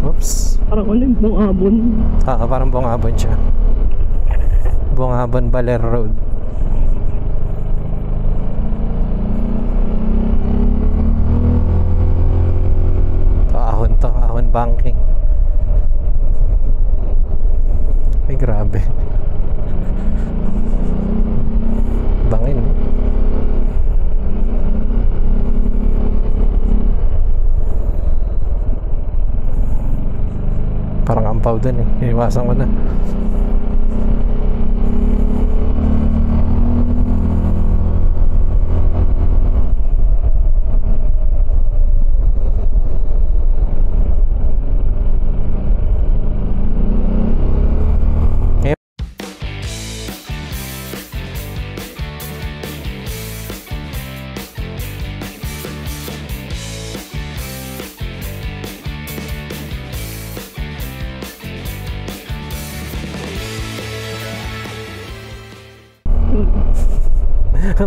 Oops. Parang ulit bungabon. Parang bungabon siya. Bungabon Baler Road. Ahon banking. Ay grabe. Bangin. Parang ampaw dun eh. Iiwasan ko na.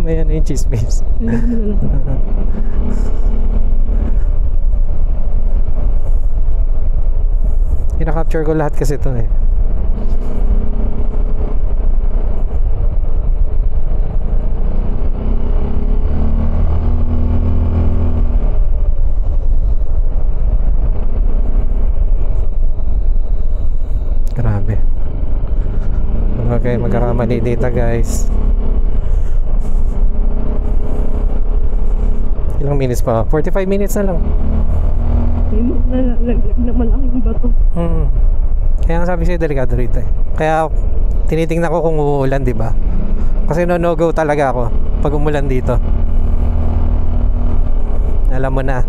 May ano yung chismis. Ina-capture ko lahat kasi ito eh. Grabe. Okay, magkakamali dito guys. Ilang minutes pa? 45 minutes na lang. Nalaglag na malaking bato. Kaya nga sabi sa'yo, delikado rito eh. Kaya tinitingnan ko kung uulan, di ba? Kasi no-go talaga ako pag umulan dito. Alam mo na.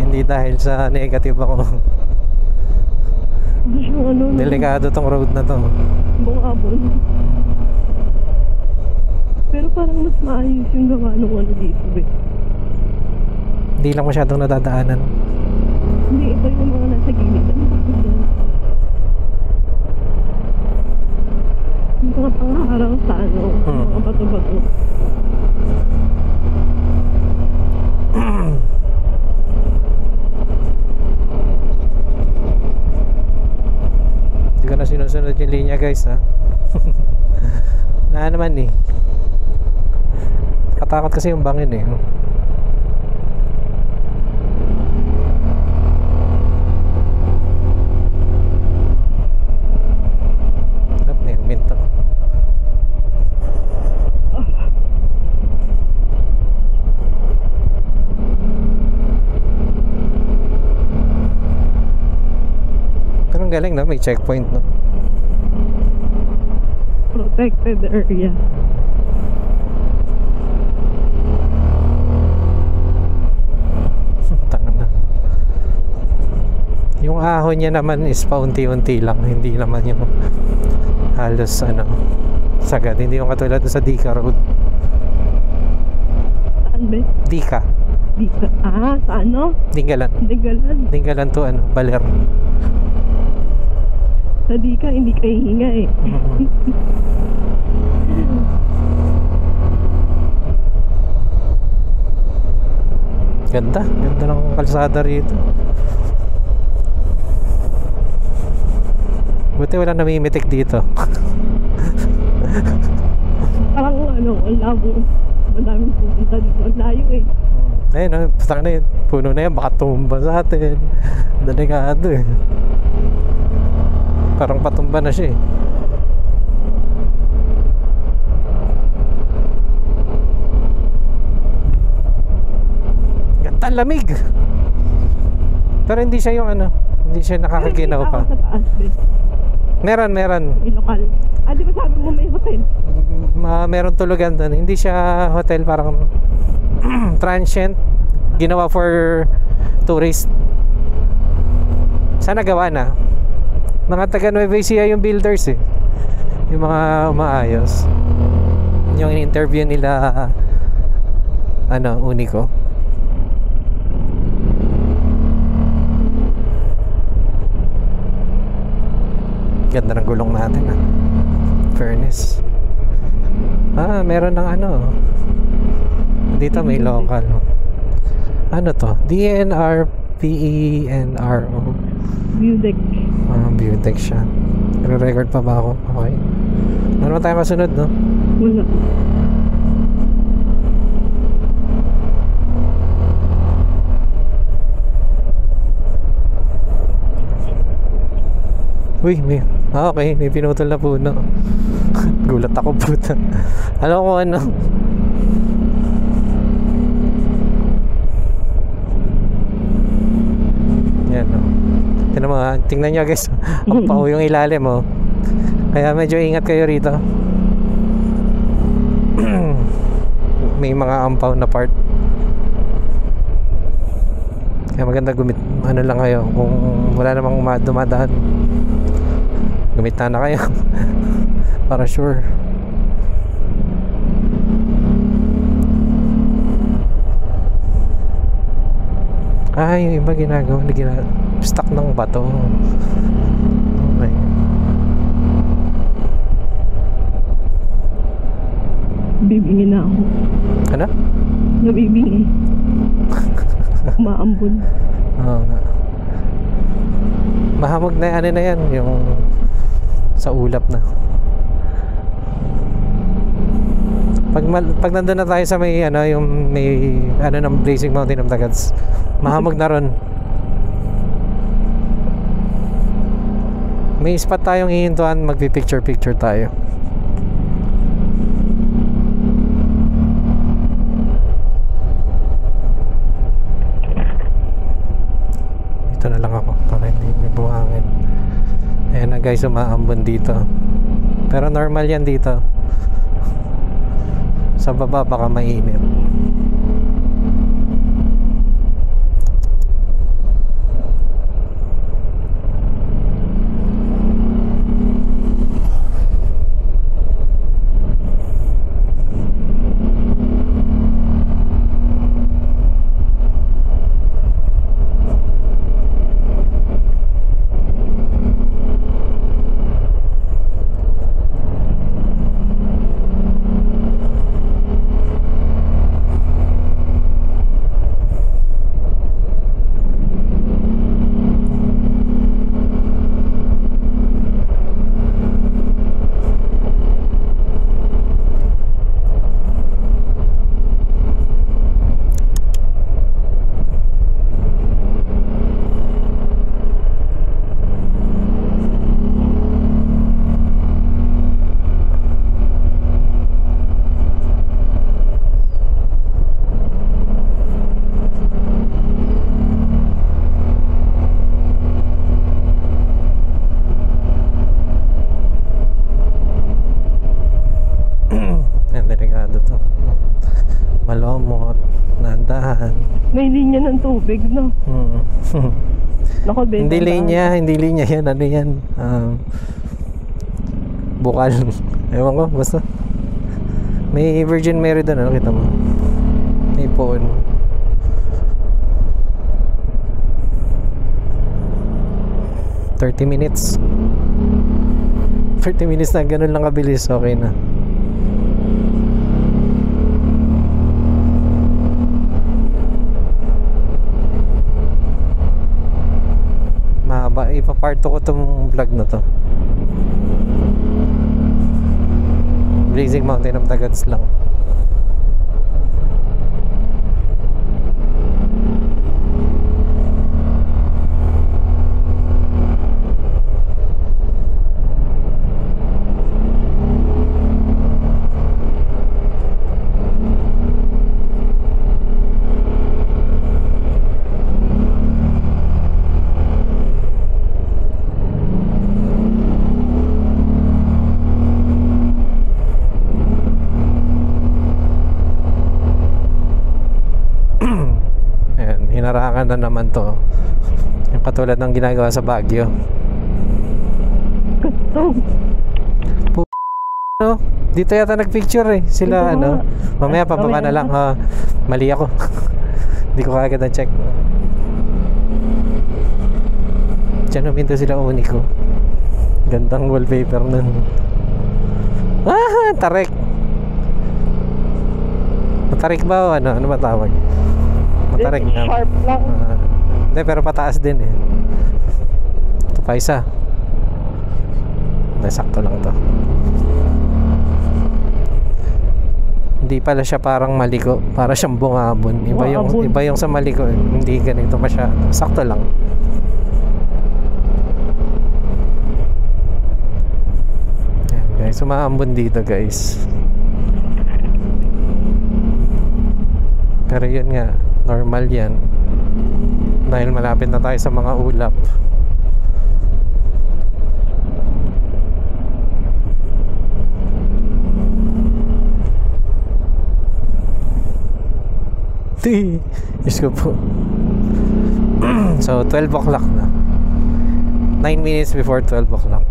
Hindi dahil sa negative ako. Delikado tong road na to. Bungabon. Pero parang mas maayos yung gawa ng ano dito eh. Hindi lang masyadong nadadaanan. Hindi, ito yung mga nasa gilid. Ano ba ito? Yung mga pangaharang sa ano, mga bato-bato. Hindi ko na sinusunod yung linya guys ha. Na naman eh. Katakot kasi yung bangin eh. Sarap na yung minto. Pero ang galing na, may checkpoint no. Protected area. Yung ahon niya naman is paunti-unti lang, hindi naman yung halos sagad, hindi yung katulad sa Dika Road. Saan ba? Dika, Sa ano? Dingalan. Dingalan. Dingalan to Baler. Sa Dika, hindi ka hihinga eh. Ganda ng kalsada rito. Buti wala namimitik dito. Parang ang labo. Madaming pupunta dito. Ang layo eh. Ayun, patang na yun. Puno na yan, baka tumba sa atin. Delikado eh. Parang patumba na siya eh. Ganda, lamig. Pero hindi siya yung hindi siya nakakaginaw pa. Sa taas din. Meron. Yung lokal. Di ba sabi mo may hotel? Meron tulugan doon. Hindi siya hotel, parang transient. Ginawa for tourist. Sana gawa na. Mga taga Nueva Ecija yung builders eh. Yung mga umaayos. Yung in-interview nila Unico. Ganda ng gulong natin fairness. Meron ng dito may local. Ano to? DNR PENRO. View deck. View deck siya. Re-record pa ba ako? Okay. Ano tayo masunod, no? Wala. Uy, okay, may pinutol na puno. Gulat ako, puta. Alam ko yan, tingnan mo tingnan nyo guys. Ang pao yung ilalim kaya medyo ingat kayo rito. May mga ampaw na part, kaya maganda lang kayo kung wala namang dumadaan. Gumita na kayo para sure. Yung iba ginagawa stock ng bato. Okay. Bibingin na ako. Ano? Nabibingi. Umaambon. Oo nga. Mahamog na na yan, yung sa ulap na. Pag nandun na tayo sa may yung may ng Blazing Mountain of the Gods, mahamog na ron. May spot tayong hihintuan, magpi-picture tayo. Dito na lang ako para hindi may buhangin. Ayan na guys, umaambon dito. Pero normal yan dito. Sa baba baka mainit. May linya ng tubig, no? Nakabenta. Hindi linya yan. Ano yan? Bukal. Ewan ko, basta. May Virgin Mary doon, ano kita mo? May phone. $30 minutes. 30 minutes na ganun lang kabilis, okay na. Mahaba, ipapart ko tong vlog na to. Blazing Mountain of the Gods lang. Hinarangan na naman to. Yung katulad ng ginagawa sa Baguio. No? Dito yata nagpicture eh. Sila ano. Mamaya pababa na lang. Mali ako. Hindi ko kagad na-check. Diyan uminto sila Unico. Gandang wallpaper nun. Tarik. Matarik ba o ano? Ano ba tawag? Matarik nga. Sharp lang. Hindi, pero pataas din eh. Ito pa isa. Hindi, sakto lang to. Hindi pala siya parang maliko. Para siyang bungabon. Iba yung sa maliko eh. Hindi ganito masyado. Sakto lang. Ayan guys, umaambon dito guys. Pero yun nga, normal yan dahil malapit na tayo sa mga ulap. Diyos ko po. So 12 o'clock na, 9 minutes before 12 o'clock.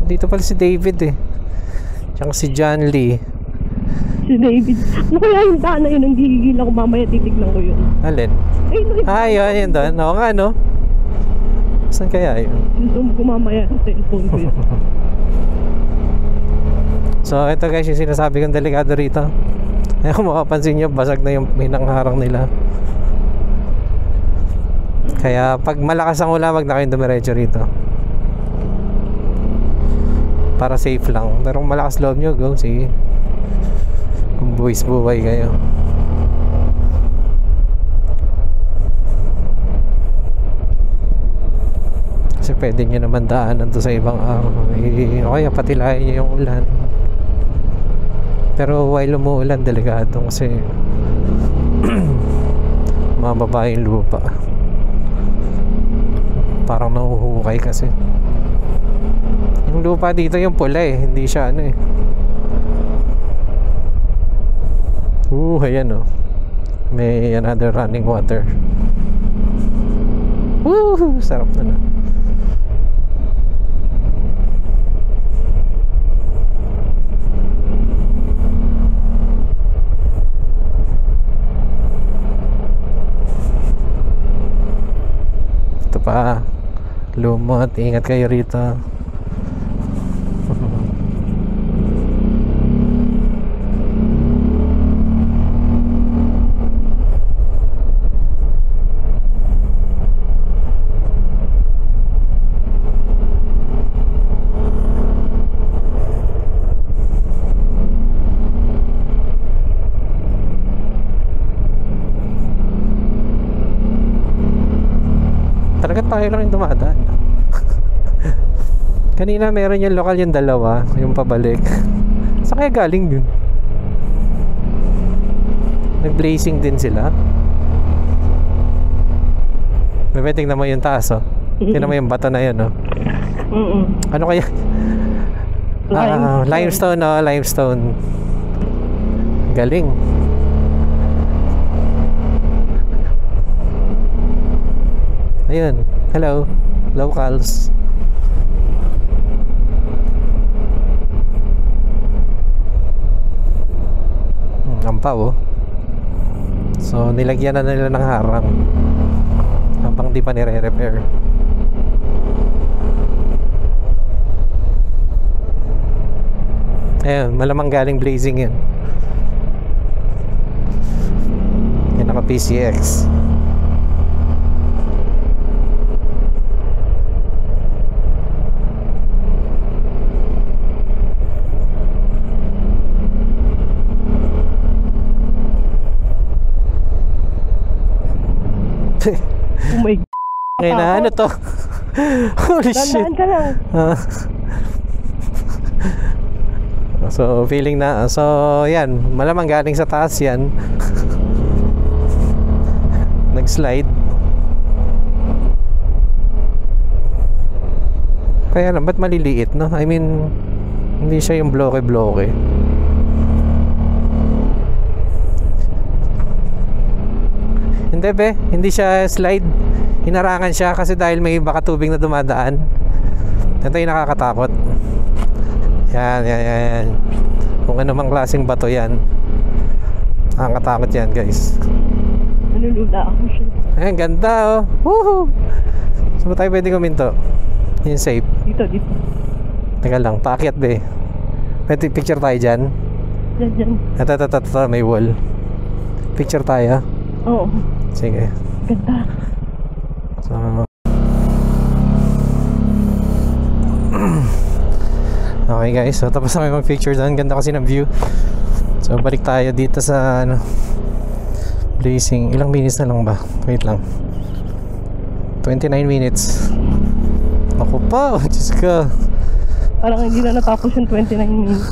Dito pala si David eh, tsaka si John Lee. Si David. Ano kaya yung daan na yun? Ang gigigil ako mamaya, titignan ko yun. Alin? Yun doon. Oo nga no. Saan kaya yun? Zoom ko mamaya sa cellphone ko yun. So ito guys yung sinasabi kong delikado rito. Kung makapansin nyo, basag na yung pinangharang nila. Kaya pag malakas ang ulan, wag na kayong dumiretso rito. Para safe lang. Pero kung malakas loob nyo, go, sige. Kung buwis-buway kayo. Kasi pwede nyo naman daanan to sa ibang araw. Okay, patilayan nyo yung ulan. Pero while umuulan, delikado kasi mababa yung lupa. Parang nahuhukay kasi. Yung lupa dito yung pula eh. Hindi siya ano eh. Ayan oh. May another running water. Woo! Sarap na. Ito pa. Lumot. Ingat kayo rito. Talaga tayo lang yung dumadaan. Kanina meron yung lokal yung dalawa, yung pabalik. Saan kaya galing yun? Nag-blazing din sila. May tingnan mo yung taas oh. Tingnan mo yung bato na yun oh. Ano kaya? Limestone oh, limestone. Galing. Ayun. Hello. Locals. Ampaw oh. So nilagyan na nila ng harang habang di pa nire-repair. Ayun, malamang galing Blazing yun. Yan, naka PCX. Oh my God. Ngayon na, ano to? Holy shit. Dandaan ka lang. So feeling na, so yan, malamang galing sa taas yan. Nag-slide. Kaya lang, ba't maliliit, no? I mean, hindi siya yung bloke-bloke. Hindi be, hindi siya slide. Hinarangan siya kasi dahil may baka tubig na dumadaan. Ito yung nakakatakot. Yan. Kung ano mang klaseng bato yan, nakakatakot yan guys. Nalulula ako siya. Ayan, ganda oh. Woohoo! Saan ba tayo pwede kuminto? Yung safe. Dito. Teka lang, paakyat be. Pwede picture tayo dyan. Diyan. Ito, may wall. Picture tayo. Oo. Sige. Ganda. So, okay guys, so tapos na may mag-picture doon. Ganda kasi ng view. So balik tayo dito sa ano, Blazing. Ilang minutes na lang ba? Wait lang. 29 minutes. Ako pa, Diyos ka. Parang hindi na natapos yung 29 minutes.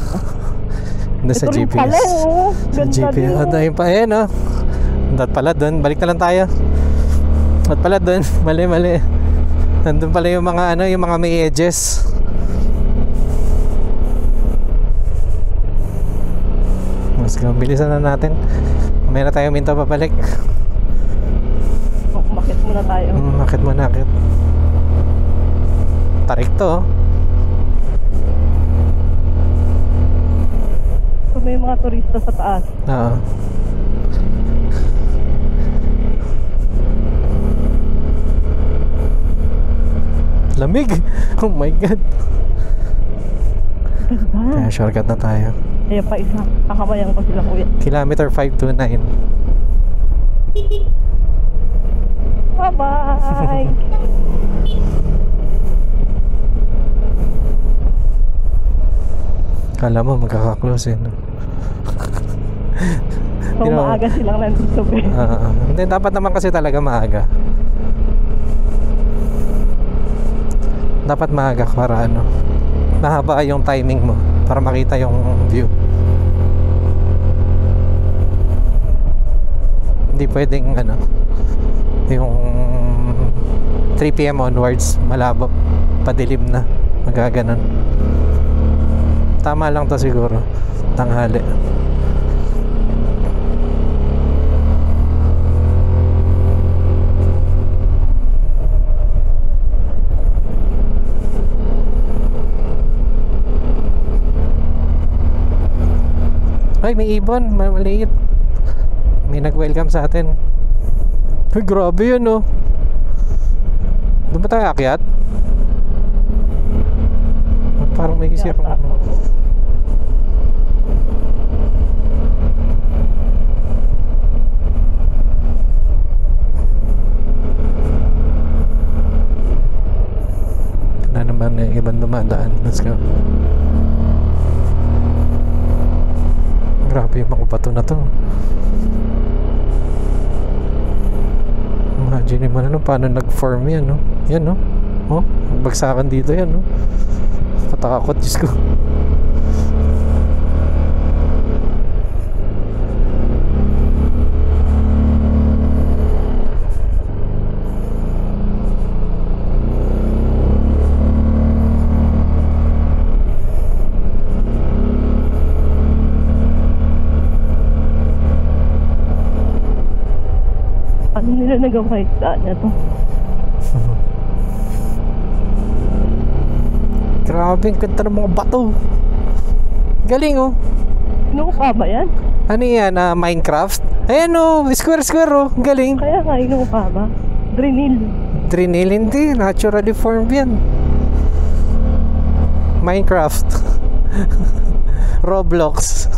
Doon sa Ito rin GPS. pala, oh. Sa Ganda GPS. din, oh. At ayun pa, ayan oh. At pala doon, balik na lang tayo. At pala doon, mali. Nandun pala yung mga ano, yung mga may edges. Mas bilisan na natin. Mamaya na tayo minto pabalik. Umakit muna tayo. Akit muna, akit. Tarik to oh. So may mga turista sa taas. Oo. Lamig. Oh my god. Ganda. Kaya shortcut na tayo. Kaya pa isa. Kakamayan ko sila kuya. Kilometer 529. Bye-bye. Kala mo magkaka-close eh, no? So You know, maaga silang nandito be. Hindi, dapat naman kasi talaga maaga. Dapat maaga para ano, mahaba yung timing mo para makita yung view. Hindi pwedeng ano, yung 3 PM onwards malabo, padilim na, magaganon. Tama lang to siguro, tanghali. Ay, may ibon, maliit. May nag-welcome sa atin. Ay, grabe yun oh. Doon ba tayo akyat? Parang may isip ako. Wala naman yung ibang dumadaan. Let's go. Grabe yung mga bato na to. Imagine mo na no, paano nag-form yan, no? Yan, no? Oh, bagsakan dito yan, no? Katakot, Diyos ko. Ano nila nagawa yung daan na to? Grabe, ang ganda ng mga bato. Galing oh. Inuupa ba yan? Ano yan? Minecraft? Ayan oh, square oh. Galing. Kaya nga, inuupa ba? Drinil hindi. Naturally formed yan. Minecraft. Roblox.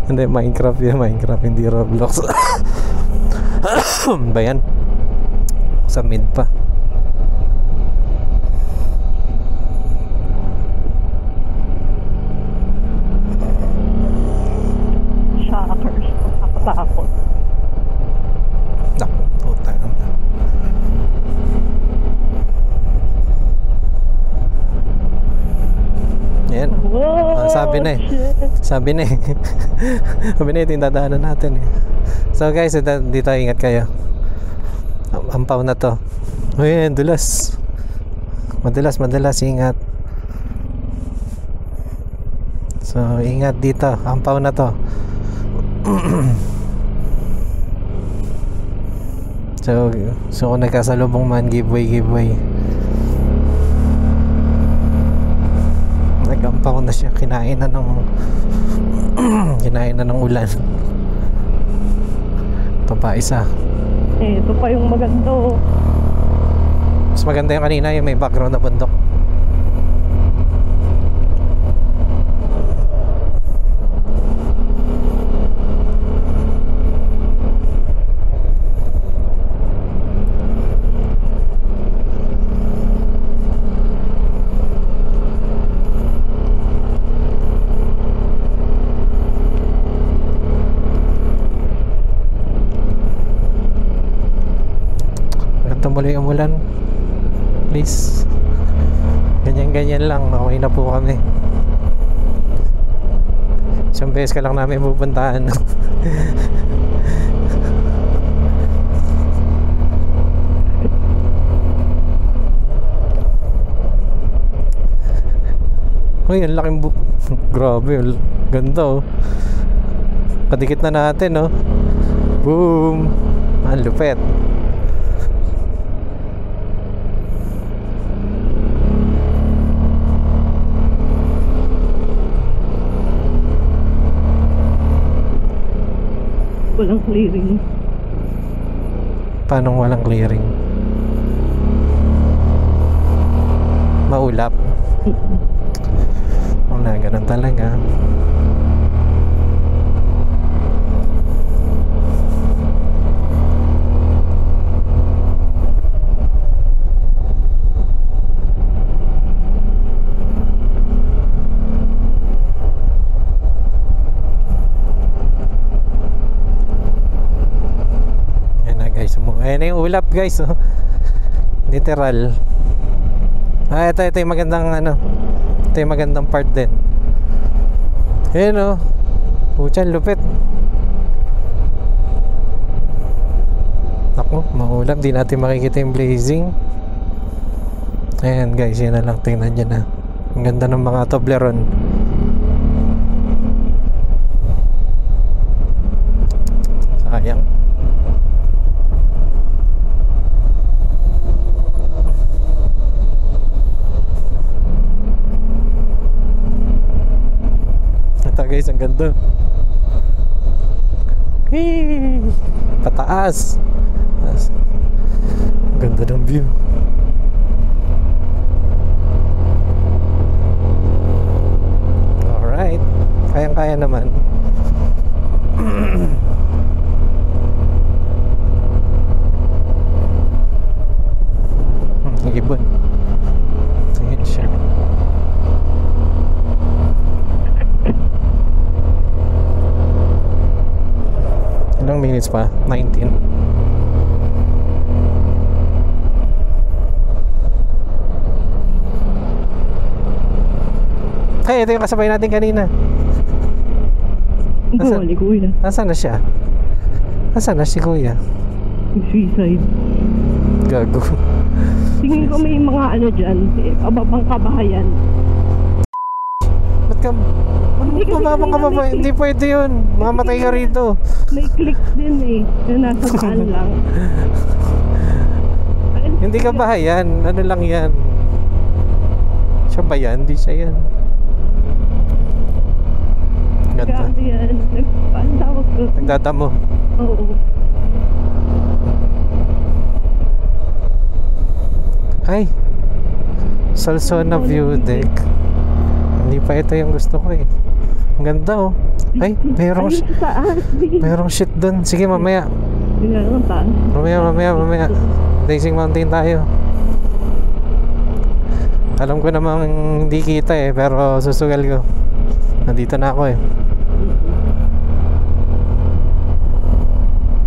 Hindi, Minecraft yan. Minecraft, hindi Roblox. Ba yan? Sa mid pa. Shockers. Nakakatakot. Naku, puta na. Yan. Wow, Sabi na eh. Sabi na ito yung dadaanan natin eh. So guys, dito ingat kayo. Ampaw na to. Uy, dulas. Madalas ingat. So ingat dito. Ampaw na to. So kung nagkasalubong man, giveaway. Nagampaw na siya. Kinain na ng ulan. Ito pa isa. Ito pa yung maganda oh. Mas maganda yung kanina, yung may background na bundok. Tumuloy ang ulan, please. Ganyan lang, okay na po kami. Isang beses ka lang namin pupuntahan. Uy, ang laking grabe, ganda oh. Kadikit na natin oh. Boom. Ang lupet. Walang clearing. Paano walang clearing? Maulap. Wala, ganun talaga. Ayan na yung ulap guys oh. Literal. Ito yung magandang ito yung magandang part din. Ayan oh. Puchan, lupit. Naku, maulap. Di natin makikita yung blazing. Ayan guys, yan na lang. Tingnan nyo na. Ang ganda ng mga Toblerone. Sayang. Guys, ang ganda. Hey! Pataas. Ang ganda ng view. Alright. Kayang-kaya naman. Ibon. Ayan siya. Ilang minutes pa? 19. Hey, ito yung kasabay natin kanina. Ikaw, kuya. Nasaan na siya? Nasaan na si kuya? Suicide. Gago. Tingin ko may mga dyan, pababang kabahayan. Ba't ka? Pababang kababayan? Hindi pwede yun. Mamatay ka rito. May clicks din eh, na nasa saan lang. Hindi ka bahayan. Ano lang yan? Siya ba yan? Hindi siya yan. Ganda. Grabe yan. Paano tawag ko? Nagdadamo. Oo. Ay! Salsona view deck. Hindi pa ito yung gusto ko eh. Ang ganda oh. Ay, mayroong shit dun. Sige, mamaya. Mamaya. Blazing Mountain tayo. Alam ko namang hindi kita eh, pero susugal ko. Nandito na ako eh.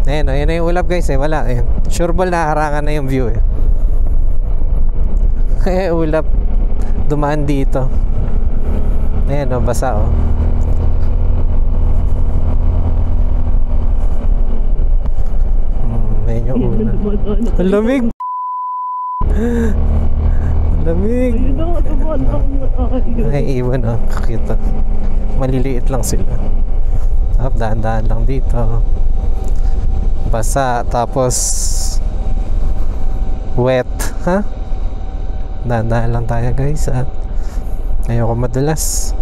Ayan, ayan na yung ulap guys eh, wala eh. Sure ball na harangan na yung view eh. Kaya ulap dumaan dito. Ayan o, basa o. Ayan yung ulap. Ang lamig! Ang lamig! Ay, iwan o, kakita. Maliliit lang sila. Daan-daan lang dito. Basa, tapos wet, ha? Daan-daan lang tayo guys, at ayoko madulas.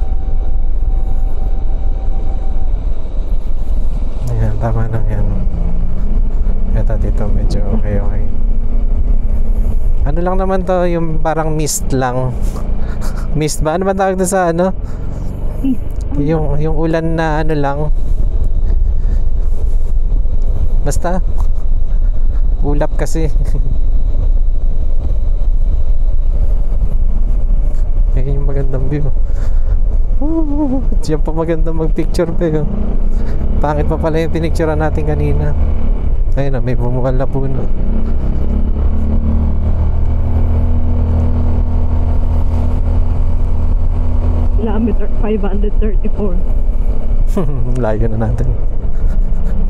Ayan, tama na yan. Ito dito medyo okay. Ano lang naman to, yung parang mist lang. Mist ba? Ano ba tawag doon sa ano? Yung ulan na ano lang. Basta ulap kasi. Ayun yung magandang view. Diyan pa maganda mag-picture pa yun. Pangit pa pala yung pinicturean natin kanina. Ayun na, may bumukal na puno. Kilometer 534. Layo na natin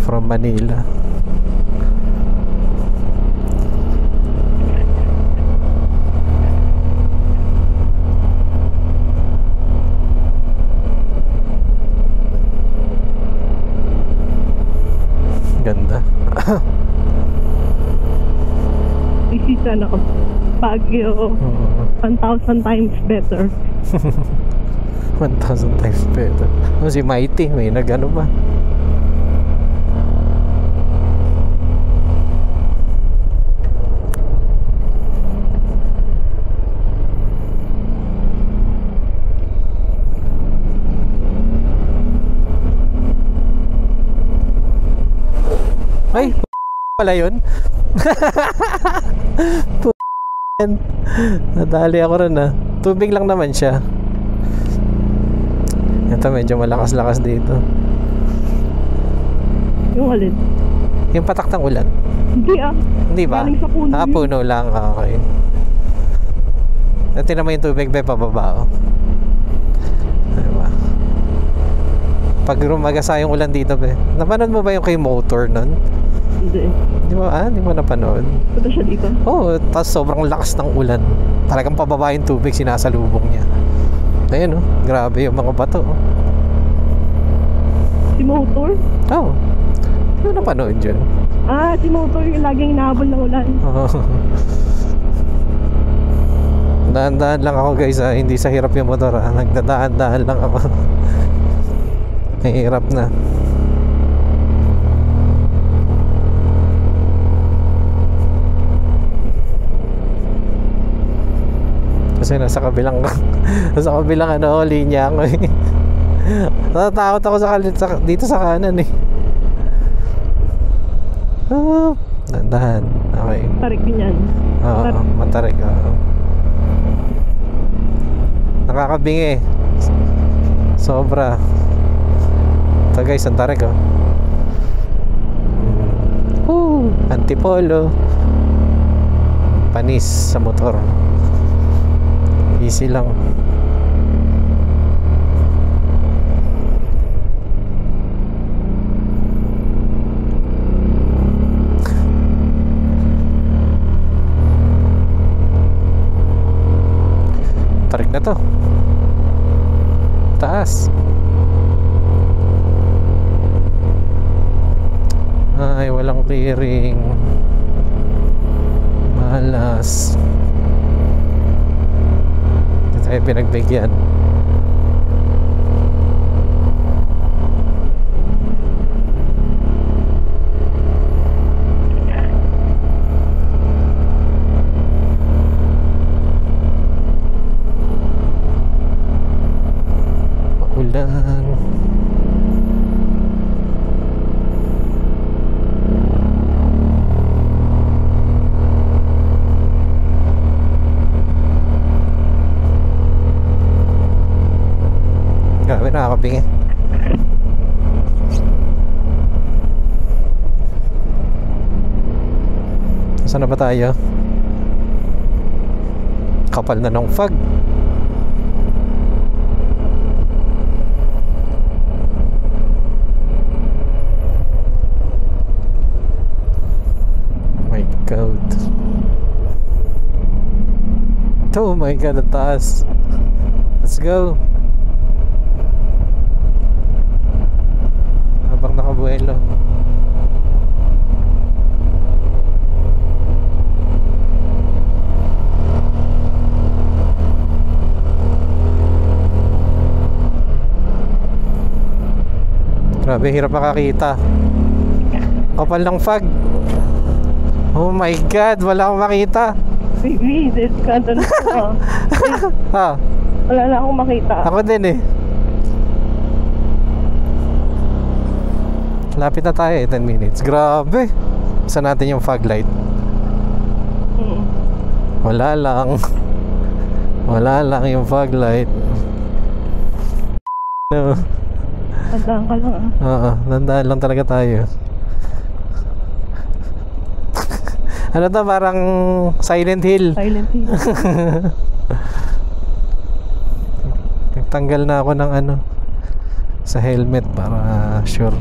from Manila. Ganda. Isisa na ko. Baguio. 1,000 times better. 1,000 times better. Oh, si Mighty, may nag-ano ba? Ay, pala yun. Nadali ako rin ah. Tubig lang naman siya. Ito medyo malakas-lakas dito. Yung alin? Yung patak ng ulan. Hindi ah. Hindi ba? Galing sa puno yun. Puno lang. Okay. Tingnan mo yung tubig ba pababa oh. Diba? Pag rumagasa yung ulan dito ba? Napanood mo ba yung kay Motor nun? Hindi. Hindi mo napanood? Punta siya dito? Oo, tapos sobrang lakas ng ulan. Talagang pababa yung tubig, sinasalubong niya. Ayun oh, grabe yung mga bato oh. Si Motor? Oo. Hindi mo napanood yun? Si Motor yung laging inahabol ng ulan. Oo. Daan-daan lang ako guys ah. Hindi sa hirap yung motor ah. Nagdadaan-daan lang ako. Mahirap na. Kasi nasa kabilang ano, linya ako eh. Natatakot ako dito sa kanan eh. Dahan. Okay. Tarik din yan. Oo, matarik. Nakakabingi. Sobra. Ito guys, ang tarik oh. Antipolo. Panis sa motor. Easy lang. Tarik na to. Taas. Ay, walang clearing. Malas. tayo pinagbigyan. Ulan. Grabe, nakakabingi. Saan na ba tayo? Kapal na ng fog. My God. Oh my God, ang taas. Let's go. Habang nakabuelo. Grabe, hirap makakita. Kapal ng fog. Oh my God, wala akong makita. Baby, discount na ako. Ha? Wala na akong makita. Ako din eh. Lapit na tayo eh, 10 minutes. Grabe. Saan natin yung fog light? Wala lang. Wala lang yung fog light. No. Tandaan ka lang ah. Oo, nandaan lang talaga tayo. Ano to, parang Silent Hill. Silent Hill. Nagtanggal na ako ng ano sa helmet para sure.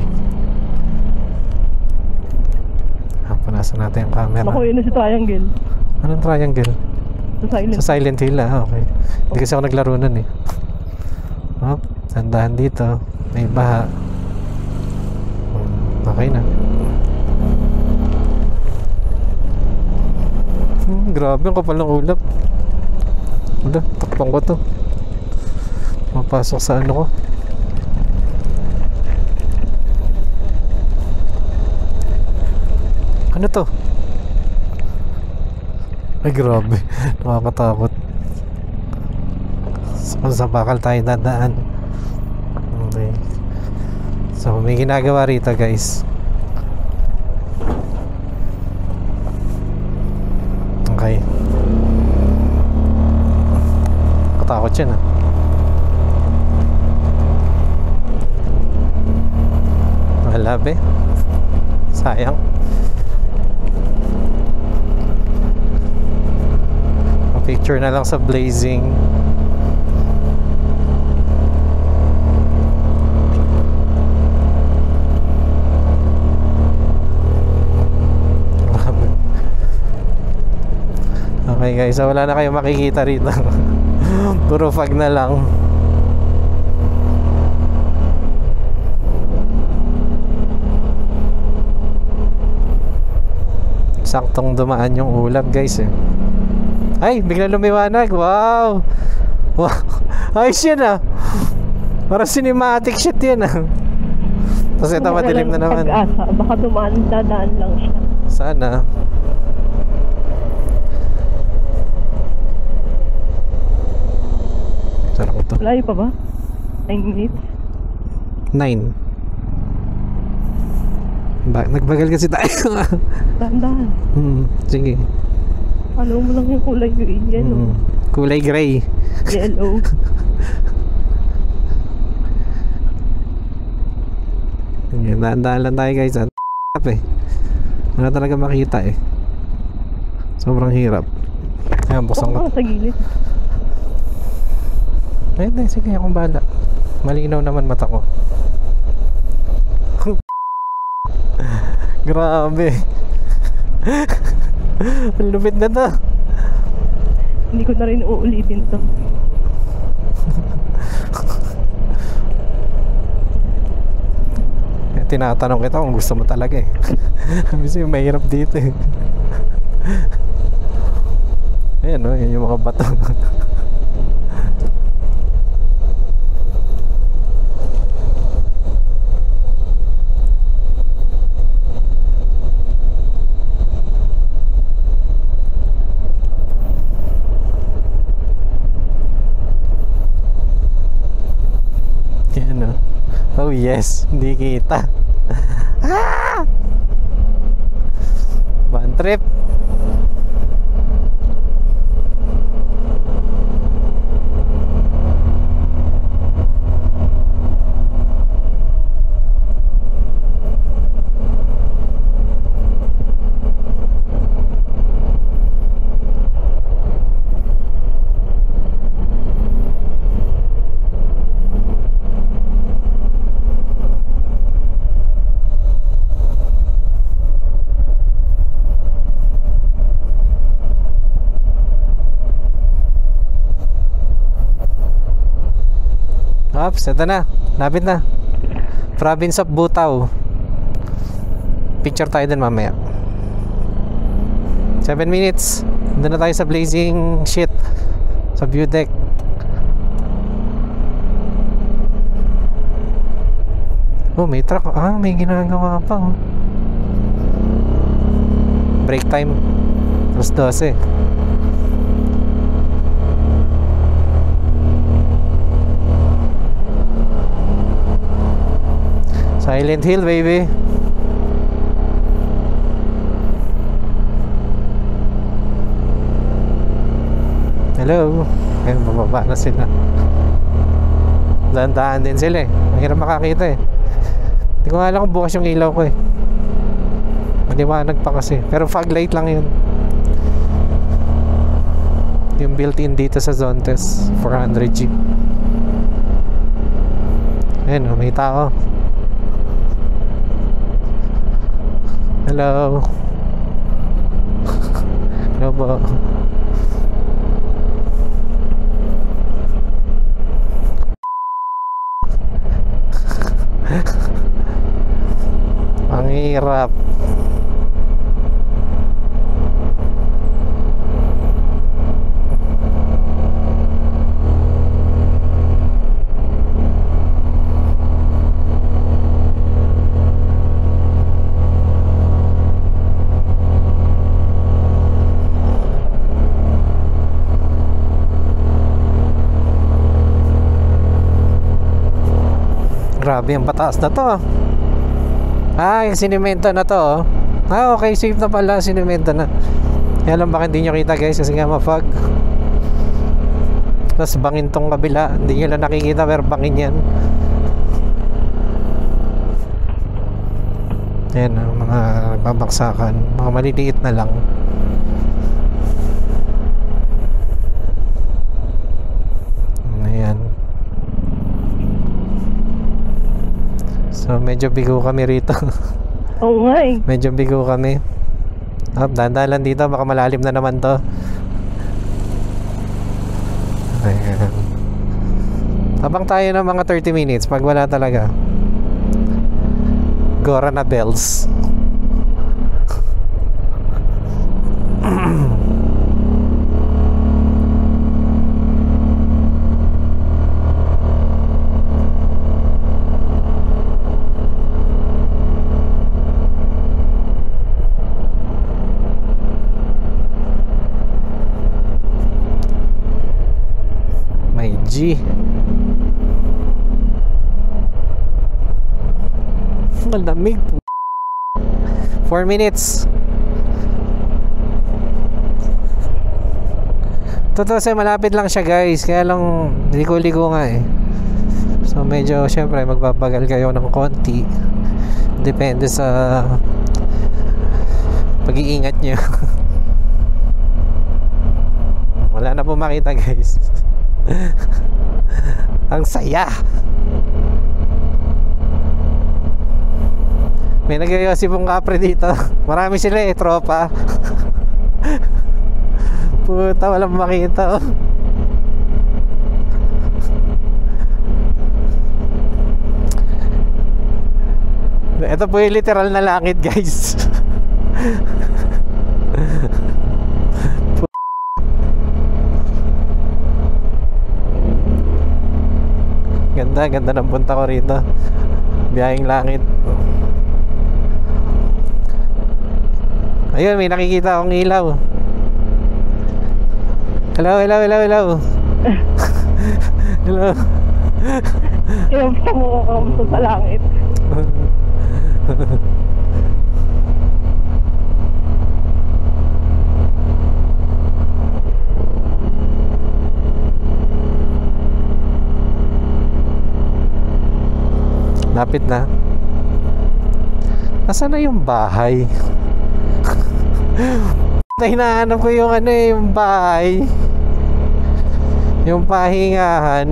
Punasan natin yung camera. Naku, yun na si Triangle. Anong triangle? Sa Silent Hill okay. Hindi kasi ako naglaro nun eh. Oh, sandahan dito. May baha. Okay na. Grabe, ang kapal ng ulap. Wala, takpang ko to. Mapasok sa ano ko. Ano to? Ay grabe. Nakakatakot. Sa bakal tayo dadaan. Okay. So may ginagawa rito guys. Okay. Katakot yan ah. Wala be. Sayang. Picture na lang sa blazing. Okay guys, so wala na kayo makikita rito. Puro fog na lang. Saktong dumaan yung ulap guys eh. Ay, bigla lumiwanag. Wow. Wow. Ayos yun ah. Parang cinematic shit yun ah. Tapos ito madilim na naman. Pag-asa, baka dumaan, dadaan lang siya. Sana. Saan ako to? Layo pa ba? 9 minutes? 9. Nagbagal kasi tayo. Dahan-dahan. Sige. Follow mo lang yung kulay yellow. Kulay gray. Yellow. Daan-daan lang tayo guys. Eh. Wala talaga makita eh. Sobrang hirap. Ayan, buksan ko. Sa gilid. Ayun, sige, akong bahala. Malinaw naman mata ko. Grabe. Ang lupit na to. Hindi ko na rin uulitin to. Tinatanong kita kung gusto mo talaga eh. Kasi mahirap dito eh. Ayan o, yan yung mga bato. Yes, hindi kita. Bad trip. Ops, ito na. Lapit na. Province of Butaw. Picture tayo din mamaya. 7 minutes. Doon na tayo sa blazing shit. Sa view deck. Oh, may truck. Ah, may ginagawa pa. Oh. Break time. Alas 12. Silent Hill, baby. Hello. Ayun, bababa na sila. Daan-daan din sila eh. Mahirap makakita eh. Hindi ko alam kung bukas yung ilaw ko eh. Maliwanag pa kasi. Pero fog light lang yun. Yung built-in dito sa Zontes 400G. Ayun, may tao. Hello. Hello po. Ang hirap. Grabe ang pataas na to. Ah, yung sinemento na to. Ah, okay, safe na pala, sinemento na. Kaya lang baka hindi nyo kita guys kasi nga ma-fog. Tapos bangin tong kabila. Hindi nyo lang nakikita pero bangin yan. Ayan ang mga babaksakan. Mga maliliit na lang. Ayan. So medyo bigo kami rito. Oo nga eh. Medyo bigo kami. Dandalan dito, baka malalim na naman to. Ayan. Habang tayo ng mga 30 minutes pag wala talaga. Gora na bells. G. Malamig po. 4 minutes. Totoo say malapit lang siya guys. Kaya lang ligo-ligo nga eh. So medyo syempre magbabagal kayo ng konti. Depende sa pag-iingat nyo. Wala na po makita guys. Ang saya. May nagyayosi pong kapre dito. Marami sila eh, tropa. Puta, walang makita oh. Ito po yung literal na langit guys. Ganda, ganda ng punta ko rito. Biyaheng langit. Ayun, may nakikita akong ilaw. Hello, hello, hello, hello. Hello. Yung pamukakamto sa langit. Lapit na. Nasaan na yung bahay? Hinahanap ko yung ano eh, yung bahay. Yung pahingahan.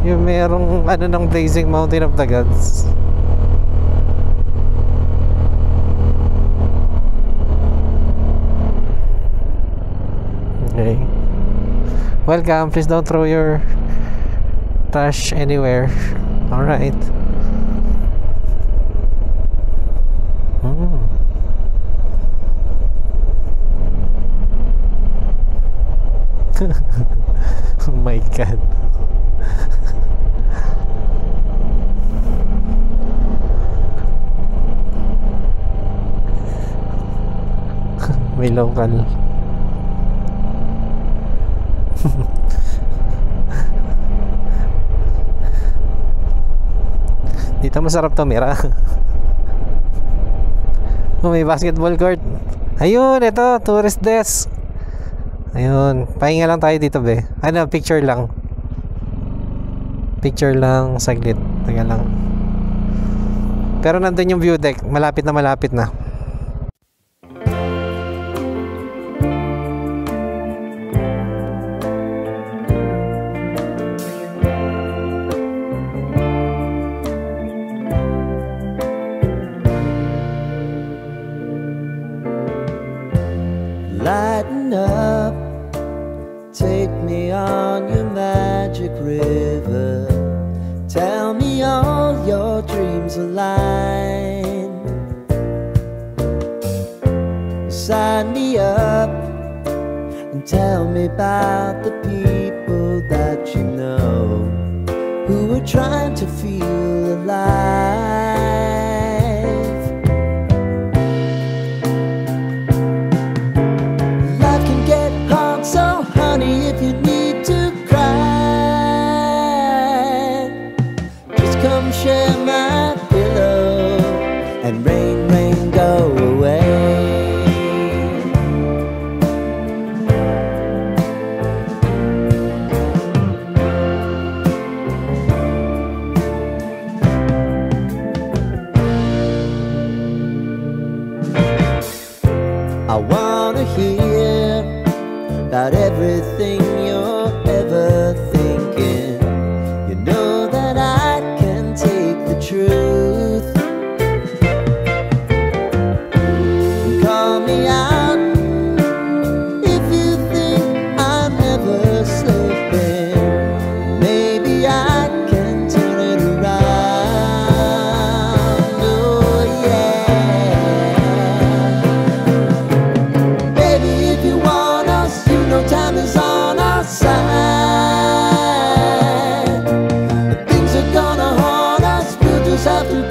Yung merong ano ng Blazing Mountain of the Gods. Okay. Welcome. Please don't throw your trash anywhere. Alright. Oh my God. May local. Dito masarap tumira. Oh, may basketball court. Ayun, ito, tourist desk. Ayun, pahinga lang tayo dito, be. Ano, picture lang. Picture lang, saglit. Teka lang. Pero nandun yung view deck. Malapit na, malapit na. Lighten up, take me on your magic river. Tell me all your dreams align. Sign me up and tell me about the people that you know who are trying to feel alive. So honey, if you need to cry, just come share my pillow and rain, rain, go away. I wanna hear about everything you're ever thinking. You know that I can take the truth. Call me out if you think I'm ever slipping. Maybe I can turn it around. Oh yeah. Baby, if you want us, no time is on our side. If things are gonna haunt us, we'll just have to